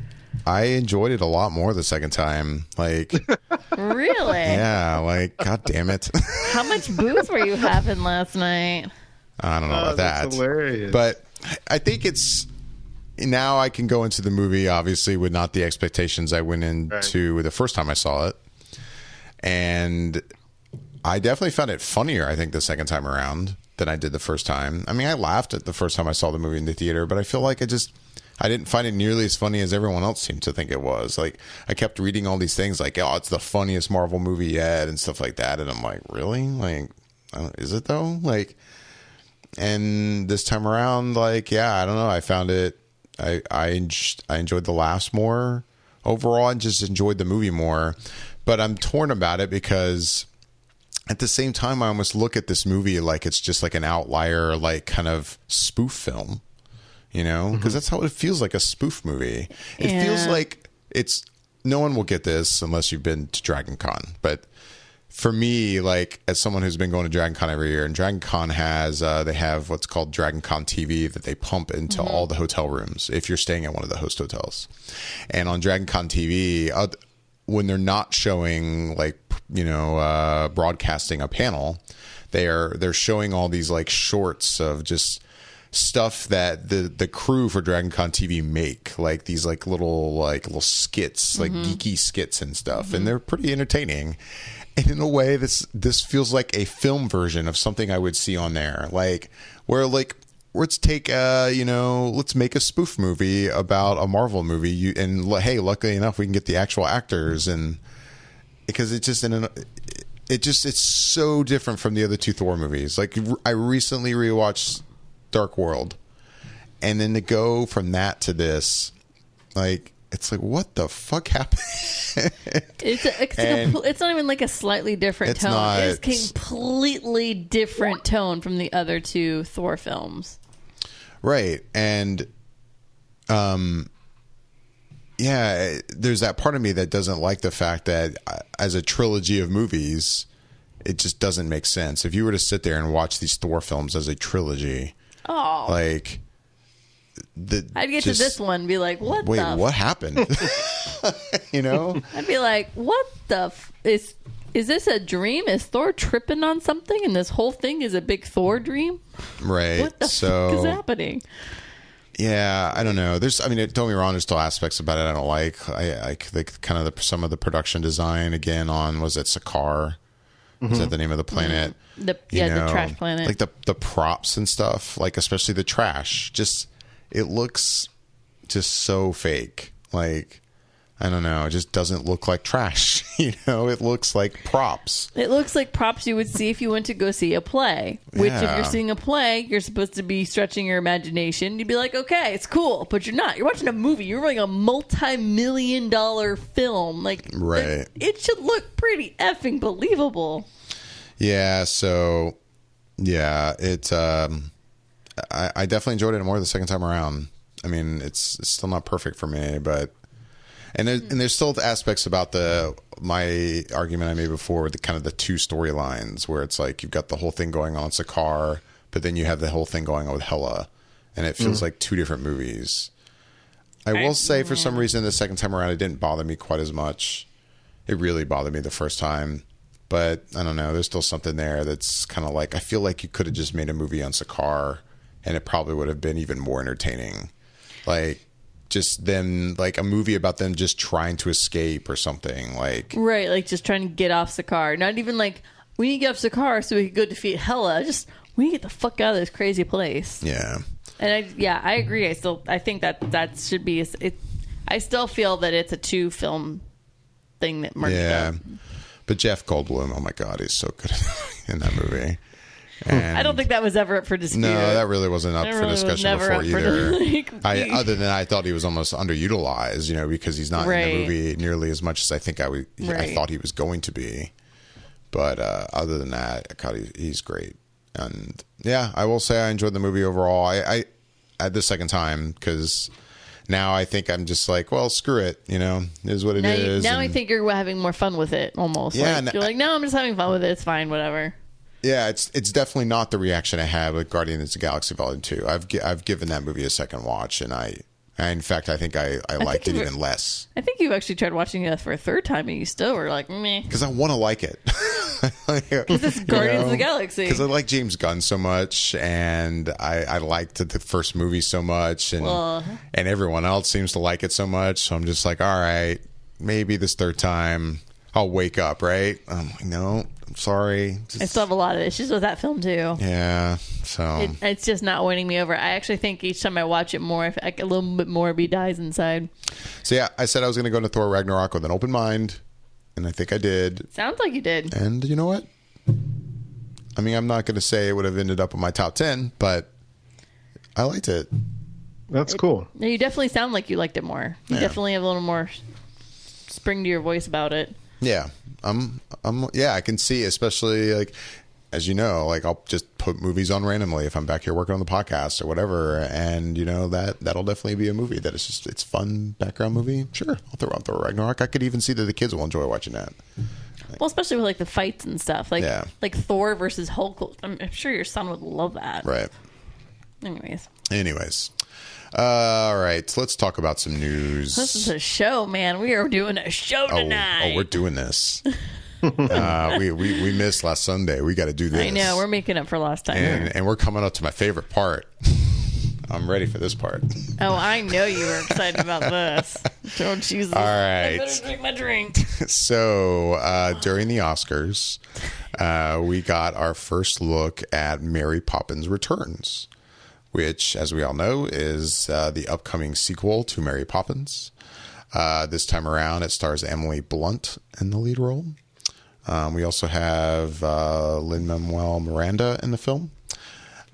I enjoyed it a lot more the second time. Like, Really? yeah, like, God damn it. How much booze were you having last night? I don't know about that. That's hilarious. But I think it's now I can go into the movie obviously with not the expectations I went into the first time I saw it. And I definitely found it funnier, I think, the second time around than I did the first time. I mean, I laughed at the first time I saw the movie in the theater, but I feel like I didn't find it nearly as funny as everyone else seemed to think it was. Like, I kept reading all these things like, oh, it's the funniest Marvel movie yet and stuff like that. And I'm like, really? Like, is it though? Like, and this time around, like, yeah, I don't know. I found it, I enjoyed the laughs more overall and just enjoyed the movie more. But I'm torn about it because at the same time, I almost look at this movie like it's just like an outlier, like kind of spoof film. You know, because that's how it feels, like a spoof movie. It feels like no one will get this unless you've been to Dragon Con. But for me, like as someone who's been going to Dragon Con every year, and Dragon Con has, they have what's called Dragon Con TV that they pump into all the hotel rooms if you're staying at one of the host hotels. And on Dragon Con TV, when they're not showing like, broadcasting a panel, they're showing all these like shorts of just stuff that the crew for Dragon Con TV make, like these like little skits, like geeky skits and stuff, and they're pretty entertaining. And in a way, this feels like a film version of something I would see on there, like where let's take let's make a spoof movie about a Marvel movie, hey, luckily enough we can get the actual actors, and because it's so different from the other two Thor movies. Like I recently rewatched Dark World, and then to go from that to this, like it's like, what the fuck happened? It's not even like a slightly different tone. It's completely different tone from the other two Thor films. Right. And there's that part of me that doesn't like the fact that as a trilogy of movies, it just doesn't make sense. If you were to sit there and watch these Thor films as a trilogy, like I'd get to this one and be like, what happened? I'd be like, what the is this a dream? Is Thor tripping on something and this whole thing is a big Thor dream? Right. What the fuck is happening? Yeah, I don't know. Don't get me wrong, there's still aspects about it I don't like. I think kind of some of the production design again was it Sakaar? Is that the name of the planet? The trash planet. Like the props and stuff, like especially the trash, it looks just so fake. Like, I don't know, it just doesn't look like trash. It looks like props. It looks like props you would see if you went to go see a play. Which, if Yeah. you're seeing a play, you're supposed to be stretching your imagination. You'd be like, okay, it's cool, but you're not. You're watching a movie. You're watching a multi-million-dollar film. Like, Right. it should look pretty effing believable. Yeah. So, yeah, it's. I definitely enjoyed it more the second time around. I mean, it's still not perfect for me, but. And there's still aspects about my argument I made before with the kind of the two storylines where it's like you've got the whole thing going on, it's a car, but then you have the whole thing going on with Hella, and it feels like two different movies. I will say for some reason the second time around it didn't bother me quite as much. It really bothered me the first time, but I don't know. There's still something there that's kind of like I feel like you could have just made a movie on Sakaar, and it probably would have been even more entertaining. Like. Just them, like a movie about them just trying to escape or something, like Right, like just trying to get off Sakaar. Not even like, we need to get off Sakaar so we can go defeat Hela. Just, we need to get the fuck out of this crazy place. yeah. And I agree. I think that should be, I still feel that it's a 2-film thing that merged up. But Jeff Goldblum, oh my God, he's so good in that movie. And I don't think that was ever up for dispute. no, that really wasn't up That for really was discussion never before up for either. Other than I thought he was almost underutilized, because he's not in Right. the movie nearly as much as I think I Right. thought he was going to be. But other than that, God, he's great. And yeah, I will say I enjoyed the movie overall. I the second time because now I think I'm just like, well, screw it, is what it is. Now I And- think you're having more fun with it, almost. Yeah, Like, you're like, no, I'm just having fun with it. It's fine, whatever. Yeah, it's definitely not the reaction I had with Guardians of the Galaxy Volume 2. I've given that movie a second watch, and in fact, I think I liked it even less. I think you've actually tried watching it for a third time, and you still were like, meh. Because I want to like it. Because it's Guardians of the Galaxy. Because I like James Gunn so much, and I liked the first movie so much, and everyone else seems to like it so much. So I'm just like, all right, maybe this third time I'll wake up, right? I'm like, no, I'm sorry. I still have a lot of issues with that film, too. Yeah, so... It's just not winning me over. I actually think each time I watch it more, a little bit more dies inside. So yeah, I said I was going to go into Thor Ragnarok with an open mind, and I think I did. Sounds like you did. And you know what? I mean, I'm not going to say it would have ended up in my top 10, but I liked it. That's cool. No, you definitely sound like you liked it more. You Yeah. definitely have a little more spring to your voice about it. Yeah, I can see, especially like, as you know, like I'll just put movies on randomly if I'm back here working on the podcast or whatever, and that'll definitely be a movie that is just, it's fun background movie. Sure, I'll throw out Thor Ragnarok. I could even see that the kids will enjoy watching that. Well, especially with like the fights and stuff, like Yeah. like Thor versus Hulk. I'm sure your son would love that. Right. Anyways, all right, so let's talk about some news. this is a show, man. We are doing a show tonight. Oh, we're doing this. We missed last Sunday. We got to do this. I know, we're making up for last time. and we're coming up to my favorite part. I'm ready for this part. Oh, I know you were excited about this. Oh, Jesus. All right. I better drink my drink. So during the Oscars, we got our first look at Mary Poppins Returns, which, as we all know, is the upcoming sequel to Mary Poppins. This time around, it stars Emily Blunt in the lead role. We also have Lin-Manuel Miranda in the film,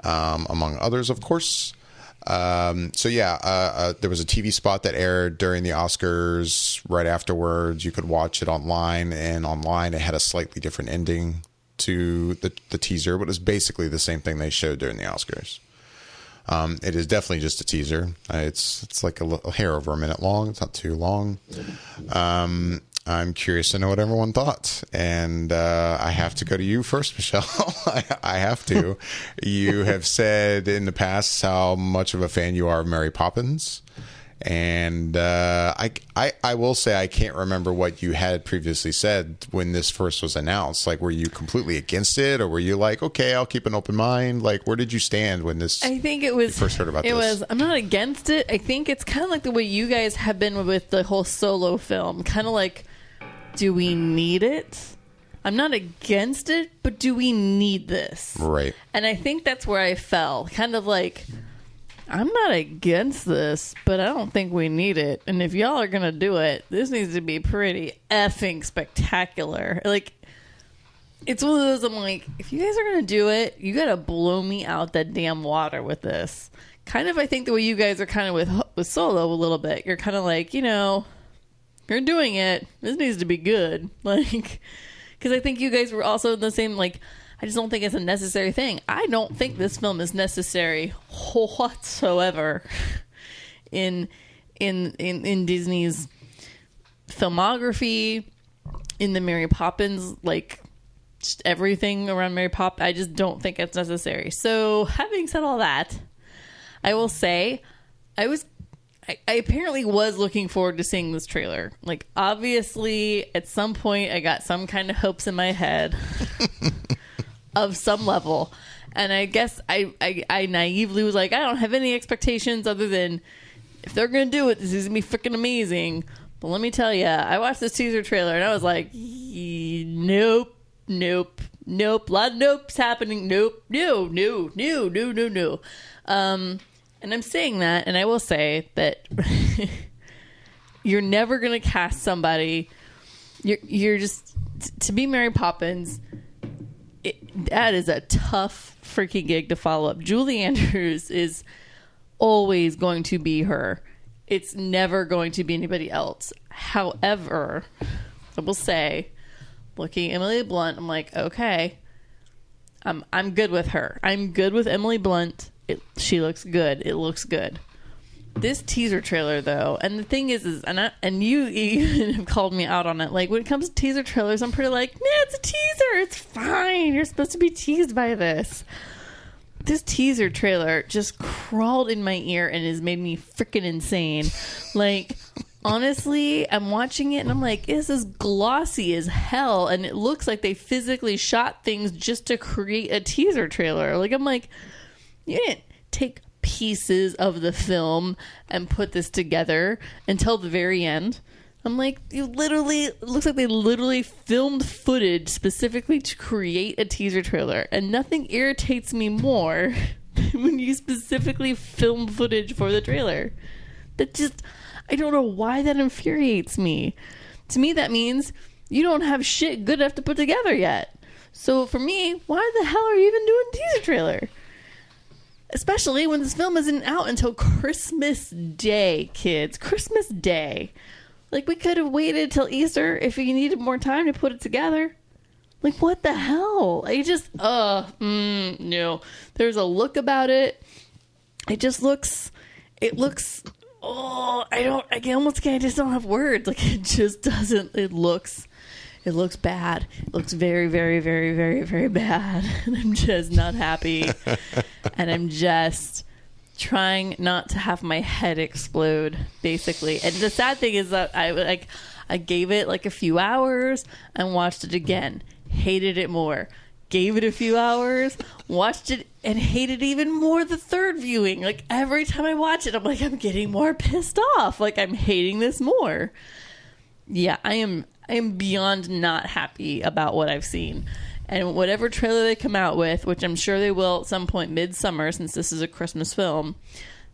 among others, of course. There was a TV spot that aired during the Oscars right afterwards. You could watch it online, and online it had a slightly different ending to the teaser, but it's basically the same thing they showed during the Oscars. It is definitely just a teaser. It's like a hair over a minute long. It's not too long. I'm curious to know what everyone thought. And I have to go to you first, Michelle. I have to. You have said in the past how much of a fan you are of Mary Poppins. And I will say I can't remember what you had previously said when this first was announced. Like, were you completely against it, or were you like, okay, I'll keep an open mind? Like, where did you stand when this? I think it was. You first heard about it this? was. I'm not against it. I think it's kind of like the way you guys have been with the whole Solo film. Kind of like, do we need it? I'm not against it, but do we need this? Right. And I think that's where I fell. Kind of like, I'm not against this, but I don't think we need it. And if y'all are going to do it, this needs to be pretty effing spectacular. Like, it's one of those, I'm like, if you guys are going to do it, you got to blow me out that damn water with this. Kind of, I think the way you guys are kind of with Solo a little bit. You're kind of like, you know, you're doing it. This needs to be good. Like, because I think you guys were also in the same, like, I just don't think it's a necessary thing. I don't think this film is necessary whatsoever in Disney's filmography, in the Mary Poppins, like, just everything around Mary Poppins. I just don't think it's necessary. So, having said all that, I will say I apparently was looking forward to seeing this trailer. Like, obviously, at some point, I got some kind of hopes in my head of some level. And I guess I naively was like, I don't have any expectations other than if they're going to do it, this is going to be freaking amazing. But let me tell you, I watched this teaser trailer and I was like, nope. A lot of nopes happening. Nope. No. And I'm saying that, and I will say that you're never going to cast somebody. You're just, to be Mary Poppins, that is a tough freaking gig to follow up. Julie Andrews is always going to be her. It's never going to be anybody else. However, I will say, looking at Emily Blunt, I'm like, okay, I'm good with her. I'm good with Emily Blunt. She looks good. It looks good. This teaser trailer, though, and the thing is and you even have called me out on it. Like, when it comes to teaser trailers, I'm pretty like, nah, it's a teaser. It's fine. You're supposed to be teased by this. This teaser trailer just crawled in my ear and has made me freaking insane. Like, honestly, I'm watching it and I'm like, this is glossy as hell. And it looks like they physically shot things just to create a teaser trailer. Like, I'm like, you didn't take pieces of the film and put this together until the very end. I'm like, it looks like they literally filmed footage specifically to create a teaser trailer. And nothing irritates me more than when you specifically film footage for the trailer. That just, I don't know why that infuriates me. To me, that means you don't have shit good enough to put together yet. So for me, why the hell are you even doing a teaser trailer? Especially when this film isn't out until Christmas Day, kids. Christmas Day. Like, we could have waited till Easter if you needed more time to put it together. Like, what the hell? I just, no. There's a look about it. It just looks, I just don't have words. Like, it just doesn't, it looks bad. It looks very, very, very, very, very bad. And I'm just not happy. And I'm just trying not to have my head explode, basically. And the sad thing is that I gave it like a few hours and watched it again. Hated it more. Gave it a few hours, watched it, and hated even more the third viewing. Like, every time I watch it, I'm like, I'm getting more pissed off. Like, I'm hating this more. Yeah, I am beyond not happy about what I've seen. And whatever trailer they come out with, which I'm sure they will at some point midsummer, since this is a Christmas film,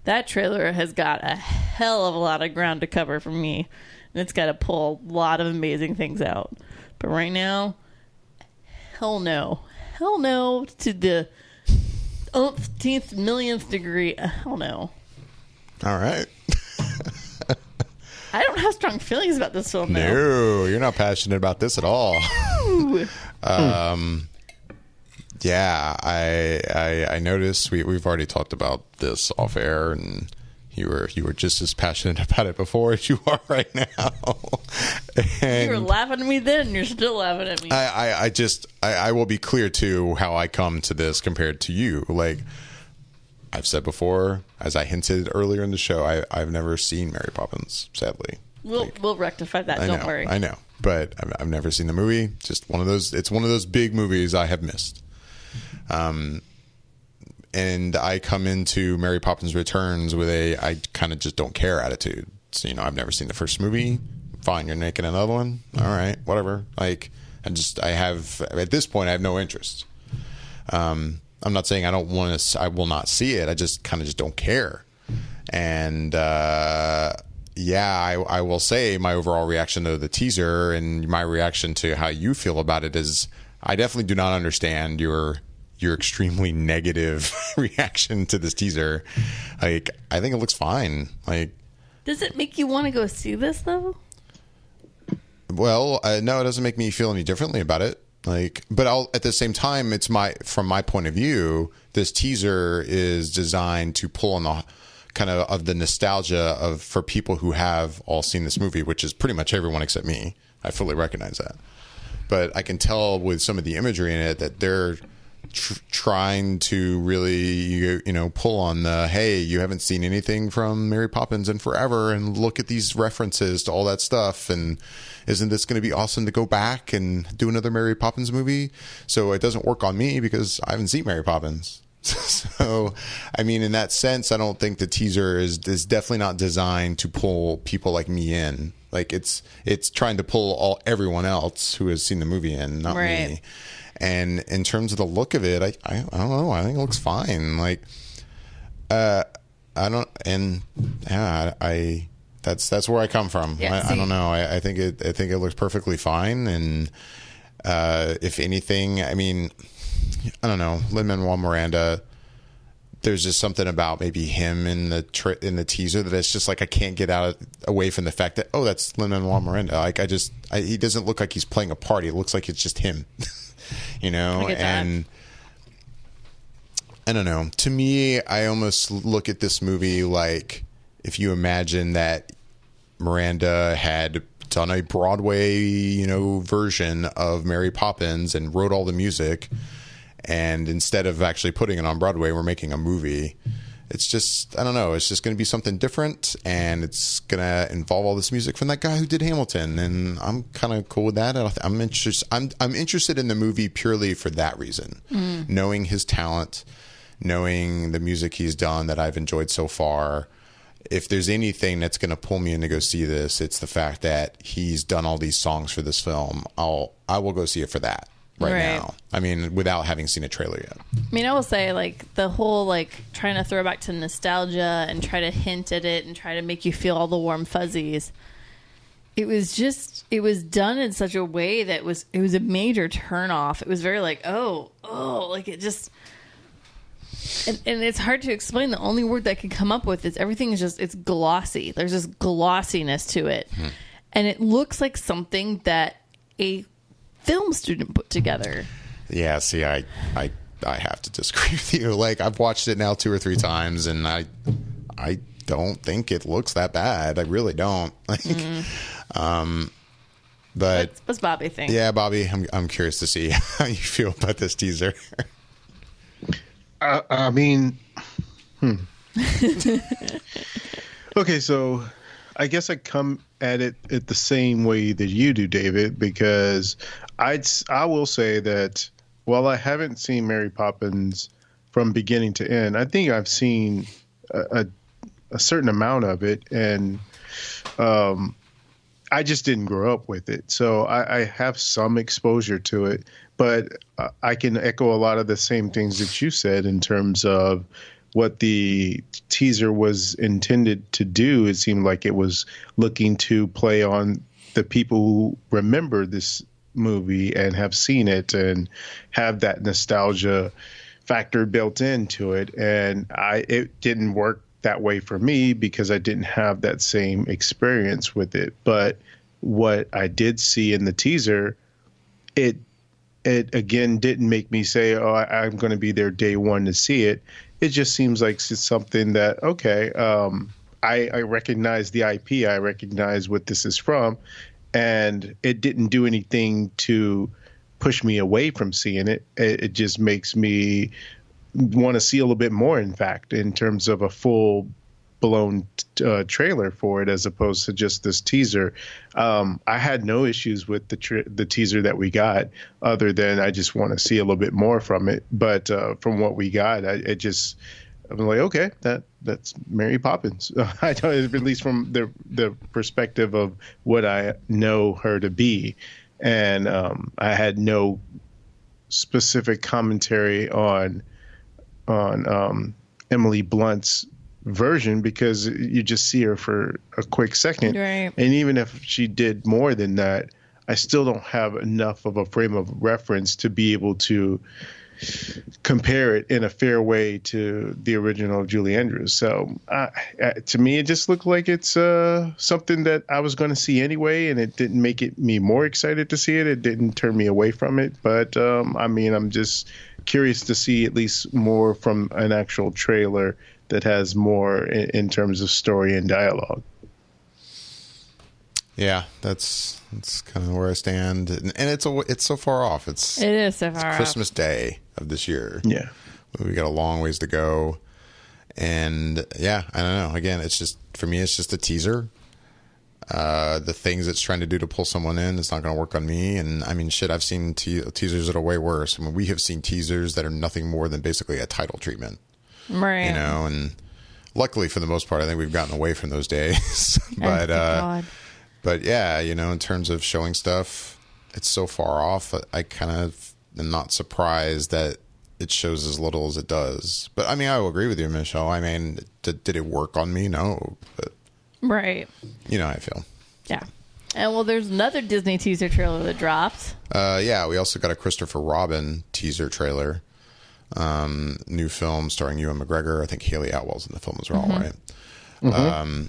that trailer has got a hell of a lot of ground to cover for me. And it's got to pull a lot of amazing things out. But right now, hell no. Hell no to the umpteenth millionth degree. Hell no. All right. I don't have strong feelings about this film now. No, you're not passionate about this at all. Yeah, I noticed we've already talked about this off air, and you were just as passionate about it before as you are right now. And you were laughing at me then, and you're still laughing at me. I will be clear too how I come to this compared to you. Like I've said before, as I hinted earlier in the show, I've never seen Mary Poppins, sadly. We'll rectify that. Don't worry. I know, but I've never seen the movie. Just one of those. It's one of those big movies I have missed. And I come into Mary Poppins Returns with I kind of just don't care attitude. So, I've never seen the first movie. Fine, you're making another one. All right, whatever. Like, at this point, I have no interest. I'm not saying I don't want to. I will not see it. I just kind of just don't care. And yeah, I will say my overall reaction to the teaser and my reaction to how you feel about it is I definitely do not understand your extremely negative reaction to this teaser. Like, I think it looks fine. Like, does it make you want to go see this though? Well, no, it doesn't make me feel any differently about it. Like, but at the same time, from my point of view, this teaser is designed to pull on the kind of the nostalgia for people who have all seen this movie, which is pretty much everyone except me. I fully recognize that. But I can tell with some of the imagery in it that they're trying to really, pull on the, hey, you haven't seen anything from Mary Poppins in forever, and look at these references to all that stuff, and isn't this going to be awesome to go back and do another Mary Poppins movie? So it doesn't work on me because I haven't seen Mary Poppins. So, I mean, in that sense, I don't think the teaser is definitely not designed to pull people like me in. Like, it's trying to pull everyone else who has seen the movie in, not me. And in terms of the look of it, I don't know. I think it looks fine. Like, I don't, and yeah, that's where I come from. Yeah, I don't know. I think it looks perfectly fine. And if anything, I mean, I don't know, Lin-Manuel Miranda. There's just something about maybe him in the teaser that it's just like I can't get away from the fact that, oh, that's Lin-Manuel Miranda. Like, he doesn't look like he's playing a part. It looks like it's just him. And I don't know. To me, I almost look at this movie like if you imagine that Miranda had done a Broadway, version of Mary Poppins and wrote all the music, and instead of actually putting it on Broadway, we're making a movie. It's just, I don't know. It's just going to be something different, and it's going to involve all this music from that guy who did Hamilton, and I'm kind of cool with that. I'm interested in the movie purely for that reason, knowing his talent, knowing the music he's done that I've enjoyed so far. If there's anything that's going to pull me in to go see this, it's the fact that he's done all these songs for this film. I will go see it for that. Right now. I mean, without having seen a trailer yet. I mean, I will say, like, the whole, like, trying to throw back to nostalgia and try to hint at it and try to make you feel all the warm fuzzies. It was done in such a way that it was a major turnoff. It was very like, oh, like it just, and it's hard to explain. The only word that I could come up with is everything is just, it's glossy. There's this glossiness to it. And it looks like something that a film student put together. Yeah, see, I have to disagree with you. Like, I've watched it now 2 or 3 times, and I don't think it looks that bad. I really don't. Like, but what's Bobby think? Yeah, Bobby, I'm curious to see how you feel about this teaser. I mean, okay, so I guess I come at it the same way that you do, David, because I will say that while I haven't seen Mary Poppins from beginning to end, I think I've seen a certain amount of it, and I just didn't grow up with it. So I have some exposure to it, but I can echo a lot of the same things that you said in terms of what the teaser was intended to do. It seemed like it was looking to play on the people who remember this movie and have seen it and have that nostalgia factor built into it. And it didn't work that way for me because I didn't have that same experience with it. But what I did see in the teaser, it again didn't make me say, oh, I'm going to be there day one to see it. It just seems like it's something that, okay, I recognize the IP. I recognize what this is from. And it didn't do anything to push me away from seeing it. It just makes me want to see a little bit more, in fact, in terms of a full-blown trailer for it as opposed to just this teaser. I had no issues with the teaser that we got other than I just want to see a little bit more from it. But from what we got, I'm like, okay, that's Mary Poppins. I know, at least from the perspective of what I know her to be. And I had no specific commentary on Emily Blunt's version because you just see her for a quick second. Right. And even if she did more than that, I still don't have enough of a frame of reference to be able to compare it in a fair way to the original Julie Andrews. So to me, it just looked like it's something that I was going to see anyway, and it didn't make me more excited to see it. It didn't turn me away from it. But I mean, I'm just curious to see at least more from an actual trailer that has more in terms of story and dialogue. Yeah, that's kind of where I stand, and it's so far off. It is so far off. Christmas Day of this year. Yeah, we got a long ways to go, and yeah, I don't know. Again, it's just for me, it's just a teaser. The things it's trying to do to pull someone in, it's not going to work on me. And I mean, shit, I've seen teasers that are way worse. I mean, we have seen teasers that are nothing more than basically a title treatment. Right. You know, and luckily for the most part, I think we've gotten away from those days. But yeah, you know, in terms of showing stuff, it's so far off. I kind of am not surprised that it shows as little as it does. But I mean, I will agree with you, Michelle. I mean, did it work on me? No. But, right. You know how I feel. Yeah. And well, there's another Disney teaser trailer that dropped. Yeah, we also got a Christopher Robin teaser trailer. New film starring Ewan McGregor. I think Haley Atwell's in the film as well, right? Mm-hmm.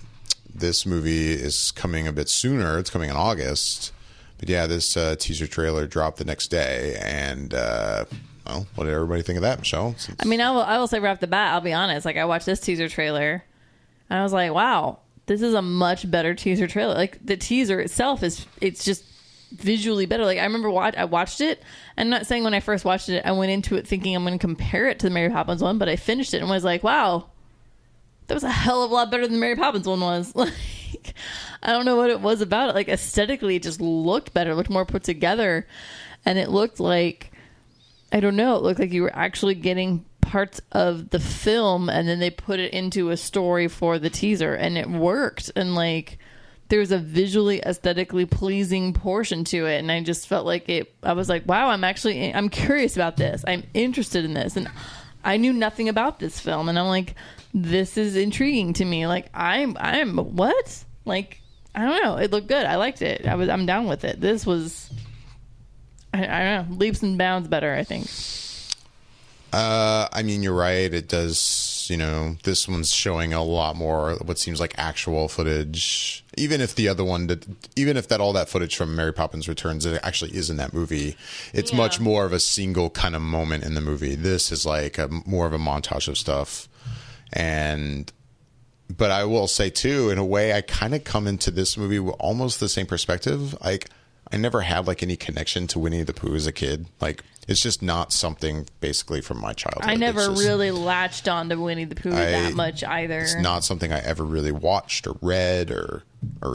This movie is coming a bit sooner. It's coming in August. But yeah, this teaser trailer dropped the next day. And, well, what did everybody think of that, Michelle? I mean, I will say right off the bat, I'll be honest. Like, I watched this teaser trailer, and I was like, wow, this is a much better teaser trailer. Like, the teaser itself it's just visually better. Like, I remember I watched it. I'm not saying when I first watched it, I went into it thinking I'm going to compare it to the Mary Poppins one, but I finished it and was like, wow, that was a hell of a lot better than the Mary Poppins one was. Like, I don't know what it was about it. Like, aesthetically, it just looked better, looked more put together. And it looked like, I don't know, it looked like you were actually getting parts of the film and then they put it into a story for the teaser, and it worked. And like, there was a visually, aesthetically pleasing portion to it. And I just felt like I was like, wow, I'm curious about this. I'm interested in this. And I knew nothing about this film. And I'm like, this is intriguing to me. Like, I'm what? Like, I don't know. It looked good. I liked it. I'm down with it. This was, I don't know, leaps and bounds better, I think. I mean, you're right. It does, you know, this one's showing a lot more what seems like actual footage. Even if the other one even if all that footage from Mary Poppins Returns, it actually is in that movie, it's much more of a single kind of moment in the movie. This is like more of a montage of stuff. But I will say too, in a way, I kind of come into this movie with almost the same perspective. Like, I never had like any connection to Winnie the Pooh as a kid. Like, it's just not something basically from my childhood. I never really latched on to Winnie the Pooh that much either. It's not something I ever really watched or read or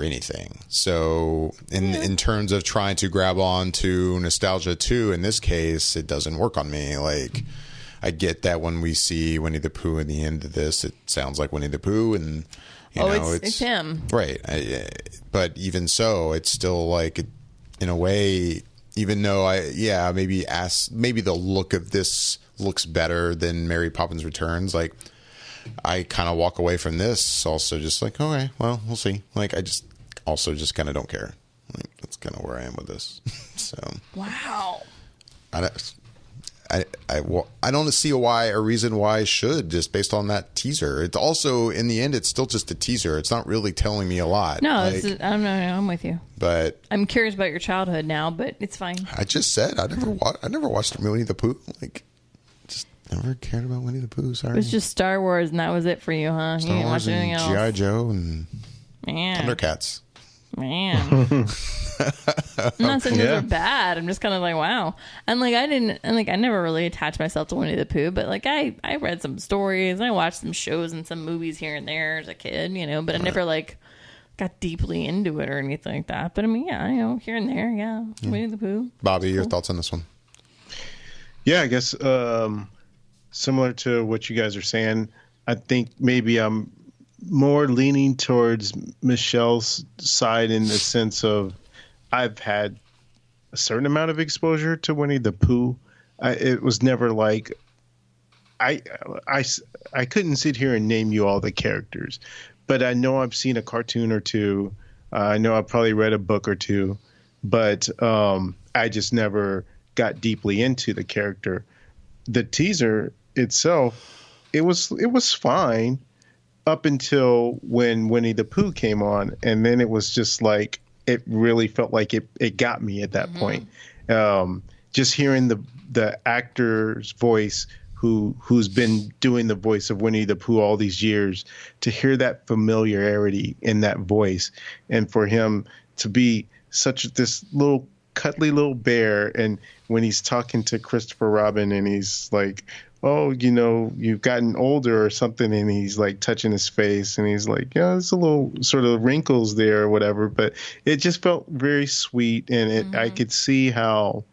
anything. So in terms of trying to grab on to nostalgia too, in this case, it doesn't work on me. Like, I get that when we see Winnie the Pooh in the end of this, it sounds like Winnie the Pooh, and you know, it's him, right? But even so, it's still like, in a way, even though maybe the look of this looks better than Mary Poppins Returns. Like, I kind of walk away from this also just like, okay, well, we'll see. Like, I just also just kind of don't care. Like, that's kind of where I am with this. So wow. I don't see a reason why I should, just based on that teaser. It's also, in the end, it's still just a teaser. It's not really telling me a lot. No, I'm with you. But I'm curious about your childhood now, but it's fine. I just said I never watched Winnie the Pooh. Like, just never cared about Winnie the Pooh. Sorry, it was just Star Wars, and that was it for you, huh? You didn't watch anything else. G.I. Joe and Thundercats. Man. I'm not saying those are bad. I'm just kind of like, wow. And like, I never really attached myself to Winnie the Pooh, but like, I read some stories, and I watched some shows and some movies here and there as a kid, you know, but I never like got deeply into it or anything like that. But I mean, yeah, you know, here and there, Winnie the Pooh. Bobby, your thoughts on this one? Yeah, I guess similar to what you guys are saying, I think maybe I'm more leaning towards Michelle's side in the sense of I've had a certain amount of exposure to Winnie the Pooh. It was never like I, I, I couldn't sit here and name you all the characters, but I know I've seen a cartoon or two. I know I've probably read a book or two, but I just never got deeply into the character. The teaser itself, it was fine up until when Winnie the Pooh came on, and then it was just like it really felt like it got me at that point. Just hearing the actor's voice who's been doing the voice of Winnie the Pooh all these years, to hear that familiarity in that voice, and for him to be such this little cuddly little bear, and when he's talking to Christopher Robin and he's like, oh, you've gotten older or something, and he's like touching his face and he's like, yeah, there's a little sort of wrinkles there or whatever, but it just felt very sweet, and I could see how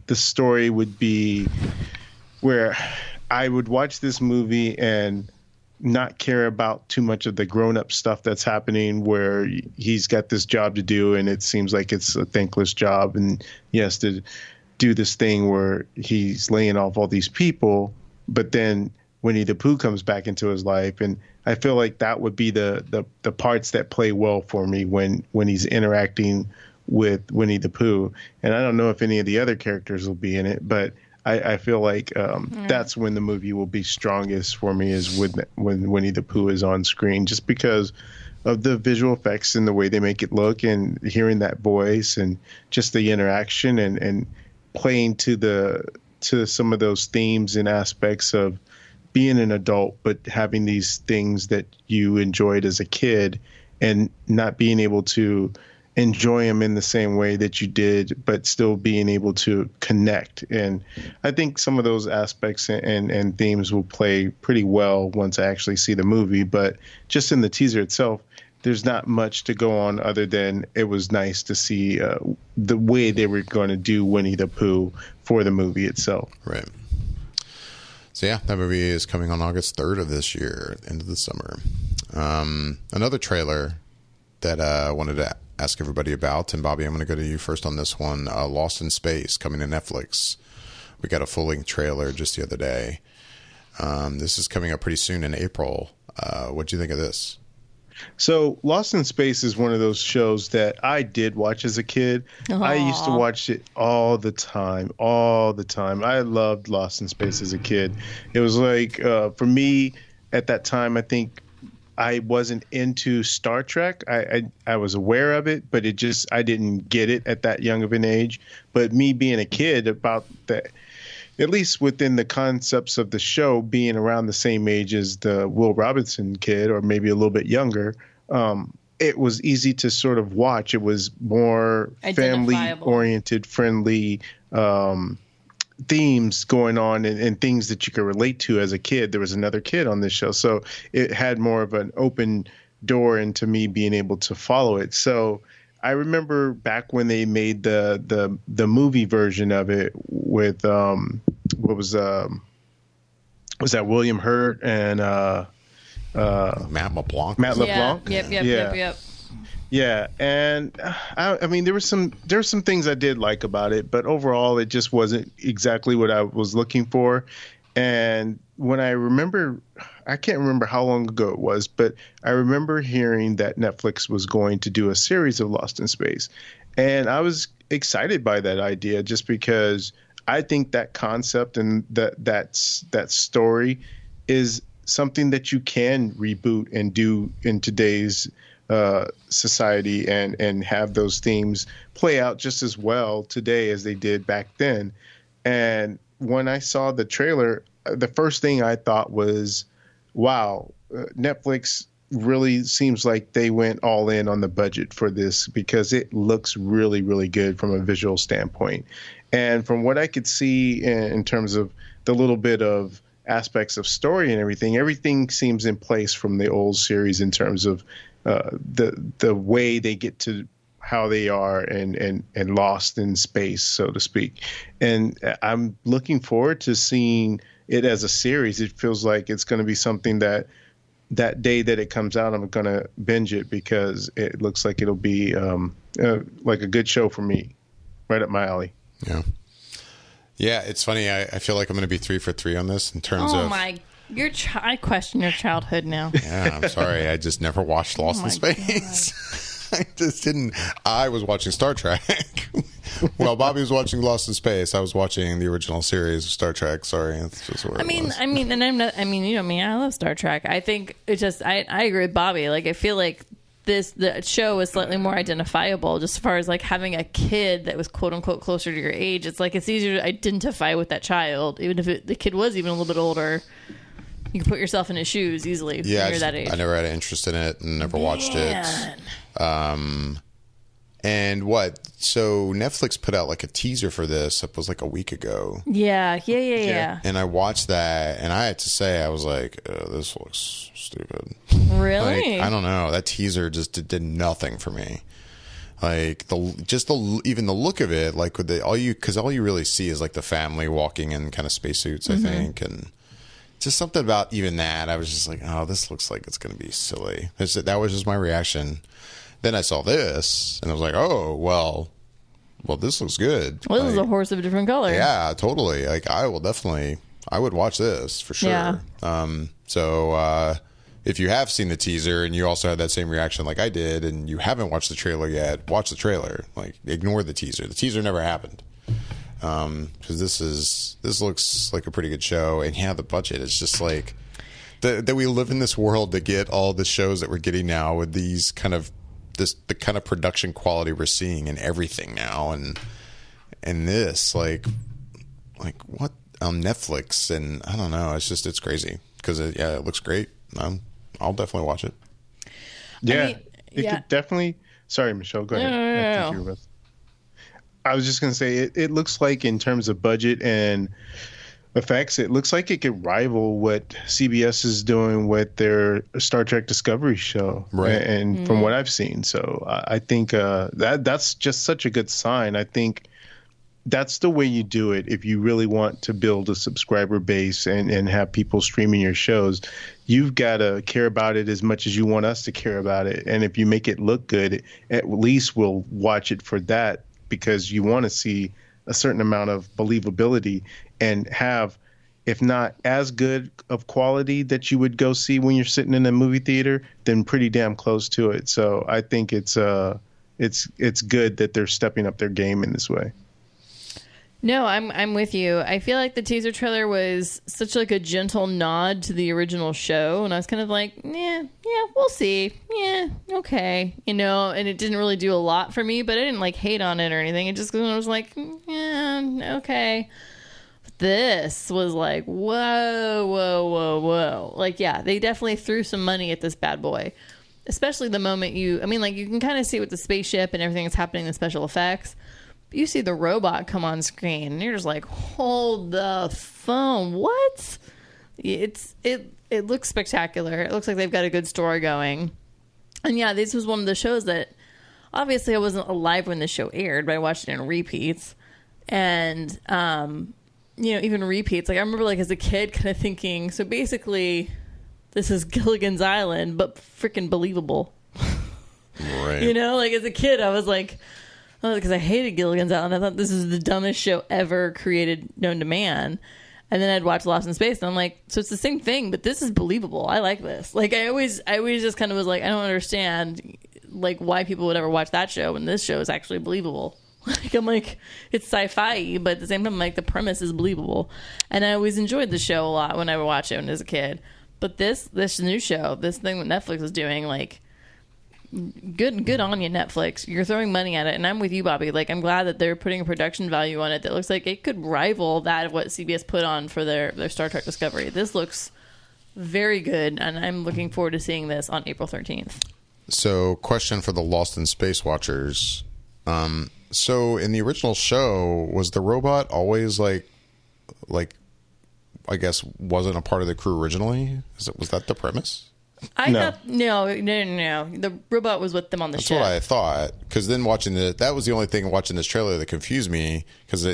the story would be where I would watch this movie and not care about too much of the grown-up stuff that's happening, where he's got this job to do and it seems like it's a thankless job, and he has to do this thing where he's laying off all these people, but then Winnie the Pooh comes back into his life, and I feel like that would be the parts that play well for me when he's interacting with Winnie the Pooh. And I don't know if any of the other characters will be in it, but I feel like that's when the movie will be strongest for me, is when Winnie the Pooh is on screen, just because of the visual effects and the way they make it look, and hearing that voice and just the interaction and playing to some of those themes and aspects of being an adult, but having these things that you enjoyed as a kid and not being able to enjoy them in the same way that you did, but still being able to connect. And I think some of those aspects and themes will play pretty well once I actually see the movie. But just in the teaser itself, there's not much to go on other than it was nice to see the way they were going to do Winnie the Pooh for the movie itself. Right. So yeah, that movie is coming on August 3rd of this year, end of the summer. Another trailer that I wanted to ask everybody about, and Bobby, I'm going to go to you first on this one. Lost in Space, coming to Netflix. We got a full-length trailer just the other day. This is coming up pretty soon in April. What do you think of this? So Lost in Space is one of those shows that I did watch as a kid. Aww. I used to watch it all the time. I loved Lost in Space as a kid. It was like, for me at that time, I think I wasn't into Star Trek. I was aware of it, but I didn't get it at that young of an age. But me being a kid, about that, at least within the concepts of the show, being around the same age as the Will Robinson kid, or maybe a little bit younger, it was easy to sort of watch. It was more family-oriented, friendly themes going on, and things that you could relate to as a kid. There was another kid on this show, so it had more of an open door into me being able to follow it. So I remember back when they made the movie version of it with was that William Hurt and Matt LeBlanc. Yep. Yeah, and I mean, there were some things I did like about it, but overall, it just wasn't exactly what I was looking for. And when I can't remember how long ago it was, but I remember hearing that Netflix was going to do a series of Lost in Space, and I was excited by that idea, just because I think that concept and that story is something that you can reboot and do in today's society, and have those themes play out just as well today as they did back then. And when I saw the trailer, the first thing I thought was, wow, Netflix really seems like they went all in on the budget for this, because it looks really, really good from a visual standpoint. And from what I could see in terms of the little bit of aspects of story and everything seems in place from the old series in terms of the way they get to how they are and lost in space, so to speak. And I'm looking forward to seeing it as a series. It feels like it's going to be something that day that it comes out, I'm going to binge it, because it looks like it'll be like a good show for me, right up my alley. Yeah. Yeah, it's funny. I feel like I'm going to be 3 for 3 on this in terms of. I question your childhood now. Yeah, I'm sorry. I just never watched Lost in Space. I just didn't. I was watching Star Trek. While Bobby was watching Lost in Space, I was watching the original series of Star Trek. Sorry, that's just what it was. And I'm not. I mean, you know me. I love Star Trek. I think it's just. I agree with Bobby. Like, I feel like the show is slightly more identifiable, just as far as like having a kid that was quote unquote closer to your age. It's like it's easier to identify with that child, even if the kid was even a little bit older. You can put yourself in his shoes easily when you're that age. I never had an interest in it and never watched it. And what? So Netflix put out like a teaser for this. It was like a week ago. Yeah. And I watched that, and I had to say, I was like, oh, this looks stupid. Really? Like, I don't know. That teaser just did nothing for me. Like even the look of it, like with all you really see is like the family walking in kind of spacesuits, I think, and just something about even that. I was just like, oh, this looks like it's going to be silly. That was just my reaction. Then I saw this, and I was like, oh, well, this looks good. Well, this is a horse of a different color. Yeah, totally. Like, I would watch this for sure. Yeah. So if you have seen the teaser and you also had that same reaction like I did, and you haven't watched the trailer yet, watch the trailer. Like, ignore the teaser. The teaser never happened. Because this looks like a pretty good show, and yeah, the budget is just like that we live in this world to get all the shows that we're getting now with these the kind of production quality we're seeing in everything now, and this like what on Netflix, and I don't know, it's crazy because it looks great. I'll definitely watch it. Yeah, it could definitely. Sorry, Michelle, go ahead. No. I was just going to say, it looks like in terms of budget and effects, it looks like it could rival what CBS is doing with their Star Trek Discovery show. Right. And from what I've seen. So I think that's just such a good sign. I think that's the way you do it if you really want to build a subscriber base and have people streaming your shows. You've got to care about it as much as you want us to care about it. And if you make it look good, at least we'll watch it for that, because you want to see a certain amount of believability and have, if not as good of quality that you would go see when you're sitting in a movie theater, then pretty damn close to it. So I think it's good that they're stepping up their game in this way. No, I'm with you. I feel like the teaser trailer was such like a gentle nod to the original show, and I was kind of like, yeah, we'll see. Yeah, okay. You know, and it didn't really do a lot for me, but I didn't like hate on it or anything. It just I was like, yeah, okay. But this was like, whoa. Like, yeah, they definitely threw some money at this bad boy. Especially the moment you can kind of see with the spaceship and everything that's happening in the special effects. You see the robot come on screen and you're just like, hold the phone. What? It looks spectacular. It looks like they've got a good story going. And yeah, this was one of the shows that obviously I wasn't alive when the show aired, but I watched it in repeats. And even repeats, like I remember like as a kid kind of thinking, so basically this is Gilligan's Island, but freaking believable. Right. You know, like as a kid I was like, because I hated Gilligan's Island. I thought this is the dumbest show ever created known to man. And then I'd watch Lost in Space, and I'm like, so it's the same thing, but this is believable. I like this. Like I always just kind of was like, I don't understand like why people would ever watch that show when this show is actually believable. Like I'm like, it's sci-fi, but at the same time, like the premise is believable. And I always enjoyed the show a lot when I would watch it when I was a kid. But this new show, this thing that Netflix is doing, like. Good on you, Netflix. You're throwing money at it, and I'm with you, Bobby. Like, I'm glad that they're putting a production value on it that looks like it could rival that of what CBS put on for their Star Trek Discovery. This looks very good, and I'm looking forward to seeing this on April 13th. So, question for the Lost in Space watchers. So, in the original show, was the robot always like I guess wasn't a part of the crew originally? Was that the premise? I thought no. The robot was with them on the ship. That's what I thought. Because then that was the only thing watching this trailer that confused me. Because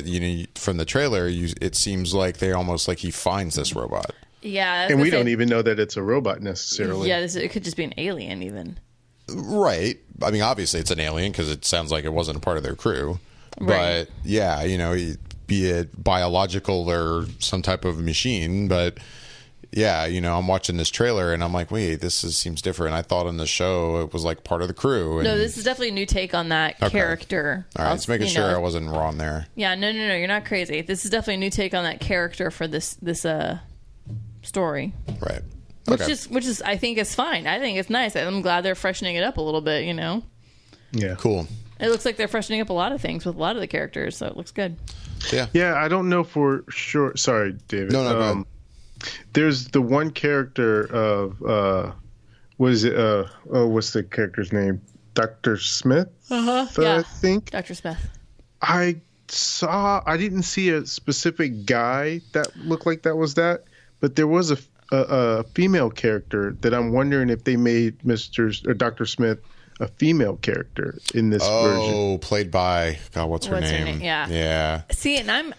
from the trailer, it seems like they almost like he finds this robot. Yeah, and we don't even know that it's a robot necessarily. Yeah, it could just be an alien, even. Right. I mean, obviously it's an alien because it sounds like it wasn't a part of their crew. Right. But yeah, be it biological or some type of machine, but yeah, I'm watching this trailer and I'm like, wait, seems different. I thought in the show it was like part of the crew. And, no, this is definitely a new take on that character. All right, just making sure I wasn't wrong there. Yeah, no, you're not crazy. This is definitely a new take on that character for this story. Right. Which is I think is fine. I think it's nice. I'm glad they're freshening it up a little bit. Yeah. Cool. It looks like they're freshening up a lot of things with a lot of the characters, so it looks good. Yeah. Yeah, I don't know for sure. Sorry, David. No, go ahead. There's the one character of what's the character's name? Dr. Smith? Yeah. I think. Dr. Smith. I didn't see a specific guy that looked like that was that, but there was a female character that I'm wondering if they made Dr. Smith a female character in this version. Oh, played by what's her name? Yeah. See, and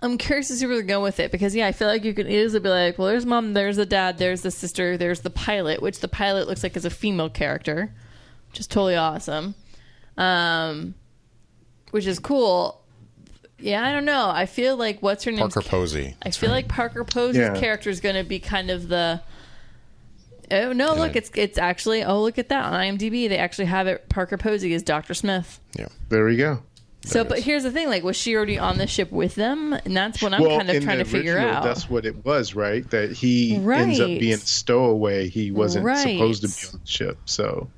I'm curious to see where they're going with it because I feel like you could easily be like, well, there's mom, there's the dad, there's the sister, there's the pilot, which the pilot looks like is a female character, which is totally awesome, which is cool. Yeah, I don't know. I feel like what's her name? Parker Posey. I feel like Parker Posey's character is going to be kind of the. Oh no! Look, it's actually. Oh, look at that on IMDb. They actually have it. Parker Posey is Dr. Smith. Yeah, there we go. So, but here's the thing: like, was she already on the ship with them? And that's what I'm kind of trying to figure out. That's what it was, right? That he ends up being a stowaway. He wasn't supposed to be on the ship. So,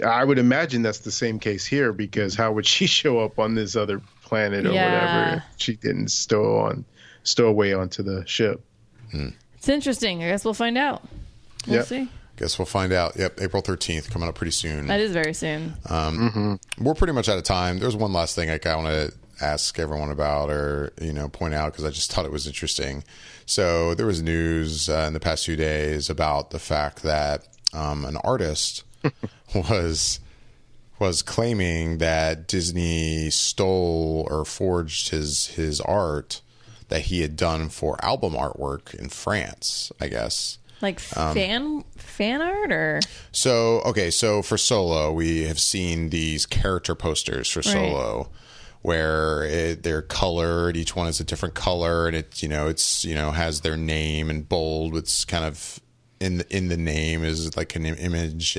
I would imagine that's the same case here because how would she show up on this other planet or whatever if she didn't stow away onto the ship? It's interesting. I guess we'll find out. We'll see. Guess we'll find out. Yep, April 13th, coming up pretty soon. That is very soon. We're pretty much out of time. There's one last thing I want to ask everyone about or, point out because I just thought it was interesting. So there was news in the past few days about the fact that an artist was claiming that Disney stole or forged his art that he had done for album artwork in France, I guess. Like fan art or? So for Solo, we have seen these character posters for Solo where they're colored. Each one is a different color and it's has their name in bold. It's kind of in the name is like an image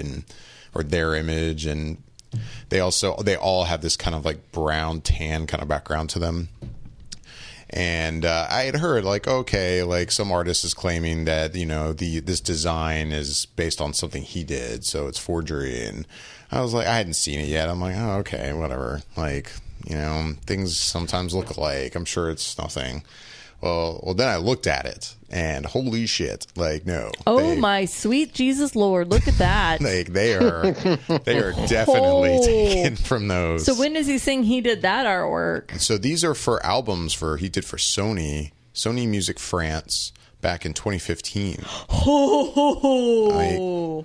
or their image. And they all have this kind of like brown tan kind of background to them. And I had heard some artist is claiming that this design is based on something he did, so it's forgery. And I was like, I hadn't seen it yet. I'm like, oh, okay, whatever. Things sometimes look alike. I'm sure it's nothing. Well, then I looked at it, and holy shit! No. Oh my sweet Jesus Lord! Look at that. They are definitely taken from those. So when does he saying he did that artwork? So these are for albums he did for Sony Music France back in 2015.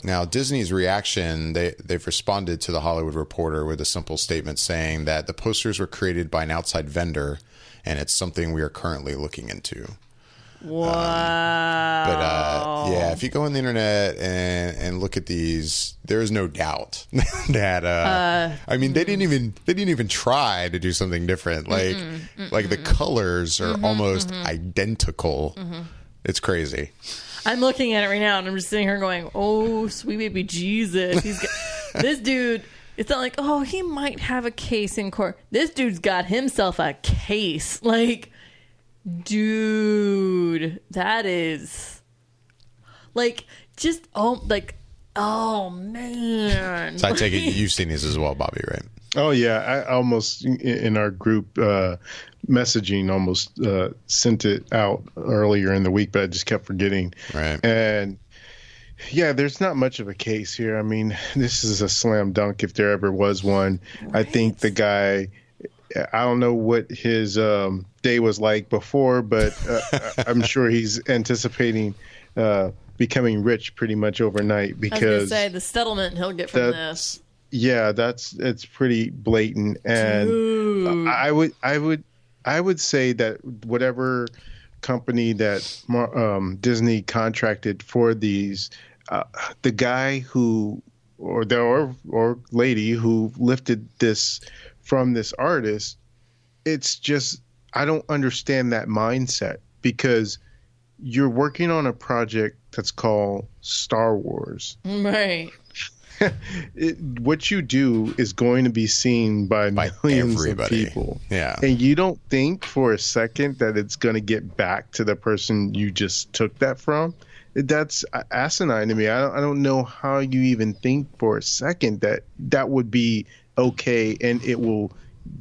Now Disney's reaction, they've responded to the Hollywood Reporter with a simple statement saying that the posters were created by an outside vendor. And it's something we are currently looking into. Wow. But if you go on the internet and look at these, there is no doubt that they didn't even try to do something different. Like the colors are almost identical. It's crazy. I'm looking at it right now and I'm just sitting here going, "Oh, sweet baby Jesus." This dude. It's not like, oh, he might have a case in court. This dude's got himself a case. Dude, that is oh man. So I take it you've seen these as well, Bobby, right? Oh yeah, I almost in our group messaging almost sent it out earlier in the week, but I just kept forgetting. Right. And yeah, there's not much of a case here. I mean, this is a slam dunk if there ever was one. Right. I think the guy, I don't know what his day was like before, but I'm sure he's anticipating becoming rich pretty much overnight because I was gonna say the settlement he'll get from this. Yeah, it's pretty blatant, and Dude. I would say that whatever company that Disney contracted for these, the guy who or lady who lifted this from this artist, it's just I don't understand that mindset, because you're working on a project that's called Star Wars. Right. What you do is going to be seen by millions everybody. of people. Yeah. And you don't think for a second that it's going to get back to the person you just took that from. That's asinine to me. I don't know how you even think for a second that that would be okay and it will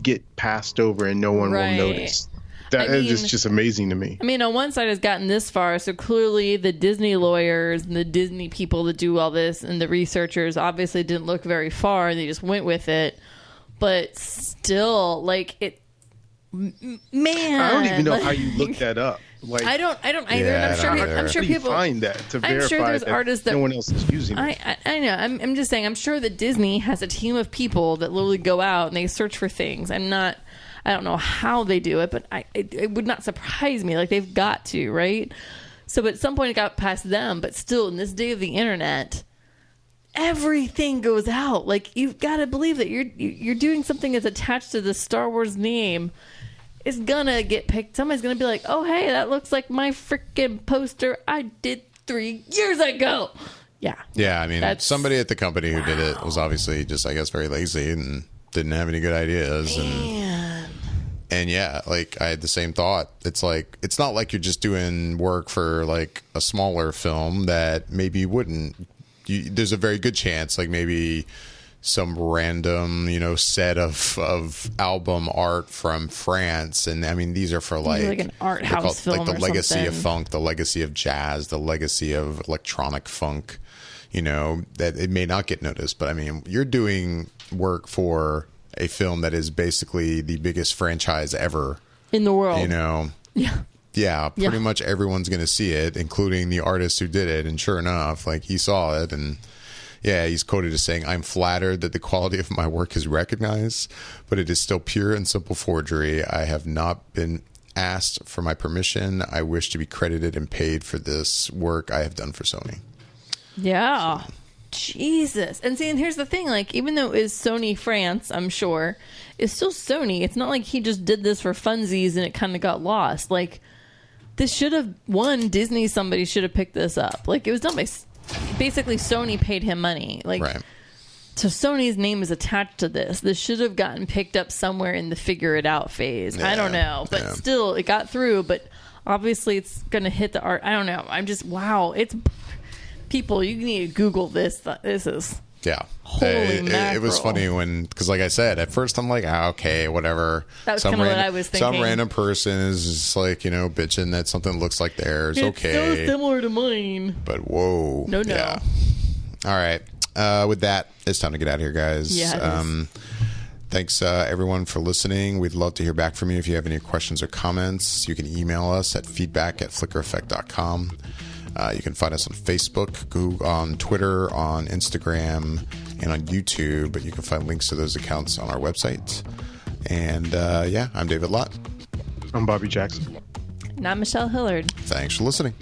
get passed over and no one will notice. That is just amazing to me. I mean, on one side, it's gotten this far, so clearly the Disney lawyers and the Disney people that do all this and the researchers obviously didn't look very far, and they just went with it. But still, like, it... Man! I don't even know how you look that up. Like, I don't either. Yeah, I'm sure how do you people find that to verify I'm sure there's that artists that no one else is using it. I know. I'm just saying. I'm sure that Disney has a team of people that literally go out and they search for things. I don't know how they do it, but it would not surprise me. Like, they've got to, right? So at some point it got past them, but still, in this day of the internet, everything goes out. Like, you've got to believe that you're doing something that's attached to the Star Wars name. It's gonna get picked. Somebody's gonna be like, "Oh, hey, that looks like my freaking poster I did 3 years ago." Yeah. Yeah, I mean, somebody at the company who did it was obviously just, I guess, very lazy and didn't have any good ideas. And yeah, like, I had the same thought. It's like, it's not like you're just doing work for like a smaller film that maybe wouldn't. There's a very good chance, like, maybe some random, set of album art from France, and I mean, these are for like an art house film, like the or legacy something. of funk, the legacy of jazz, the legacy of electronic funk. That it may not get noticed, but I mean, you're doing work for a film that is basically the biggest franchise ever in the world. Yeah, pretty much everyone's going to see it, including the artist who did it. And sure enough, like, he saw it, and yeah, he's quoted as saying, "I'm flattered that the quality of my work is recognized, but it is still pure and simple forgery. I have not been asked for my permission. I wish to be credited and paid for this work I have done for Sony." Yeah. So. Jesus. And see, and here's the thing, like, even though it is Sony France, I'm sure, it's still Sony. It's not like he just did this for funsies and it kind of got lost. Like, this should have, Disney, somebody should have picked this up. Like, it was done by, basically, Sony paid him money. Like, right. So Sony's name is attached to this. This should have gotten picked up somewhere in the figure it out phase. Yeah, I don't know. But still, it got through. But obviously, it's going to hit the art. I don't know. I'm just, wow. It's... People, you need to Google this. This is holy mackerel. It was funny because, like I said, at first I'm like, okay, whatever. That was kind of what I was thinking. Some random person is just like, bitching that something looks like theirs. It's okay, so similar to mine. But whoa, no. Yeah. All right. With that, it's time to get out of here, guys. Yeah. Thanks, everyone, for listening. We'd love to hear back from you. If you have any questions or comments, you can email us at feedback@flickereffect.com. You can find us on Facebook, Google, on Twitter, on Instagram, and on YouTube. But you can find links to those accounts on our website. And I'm David Lott. I'm Bobby Jackson. And I'm Michelle Hillard. Thanks for listening.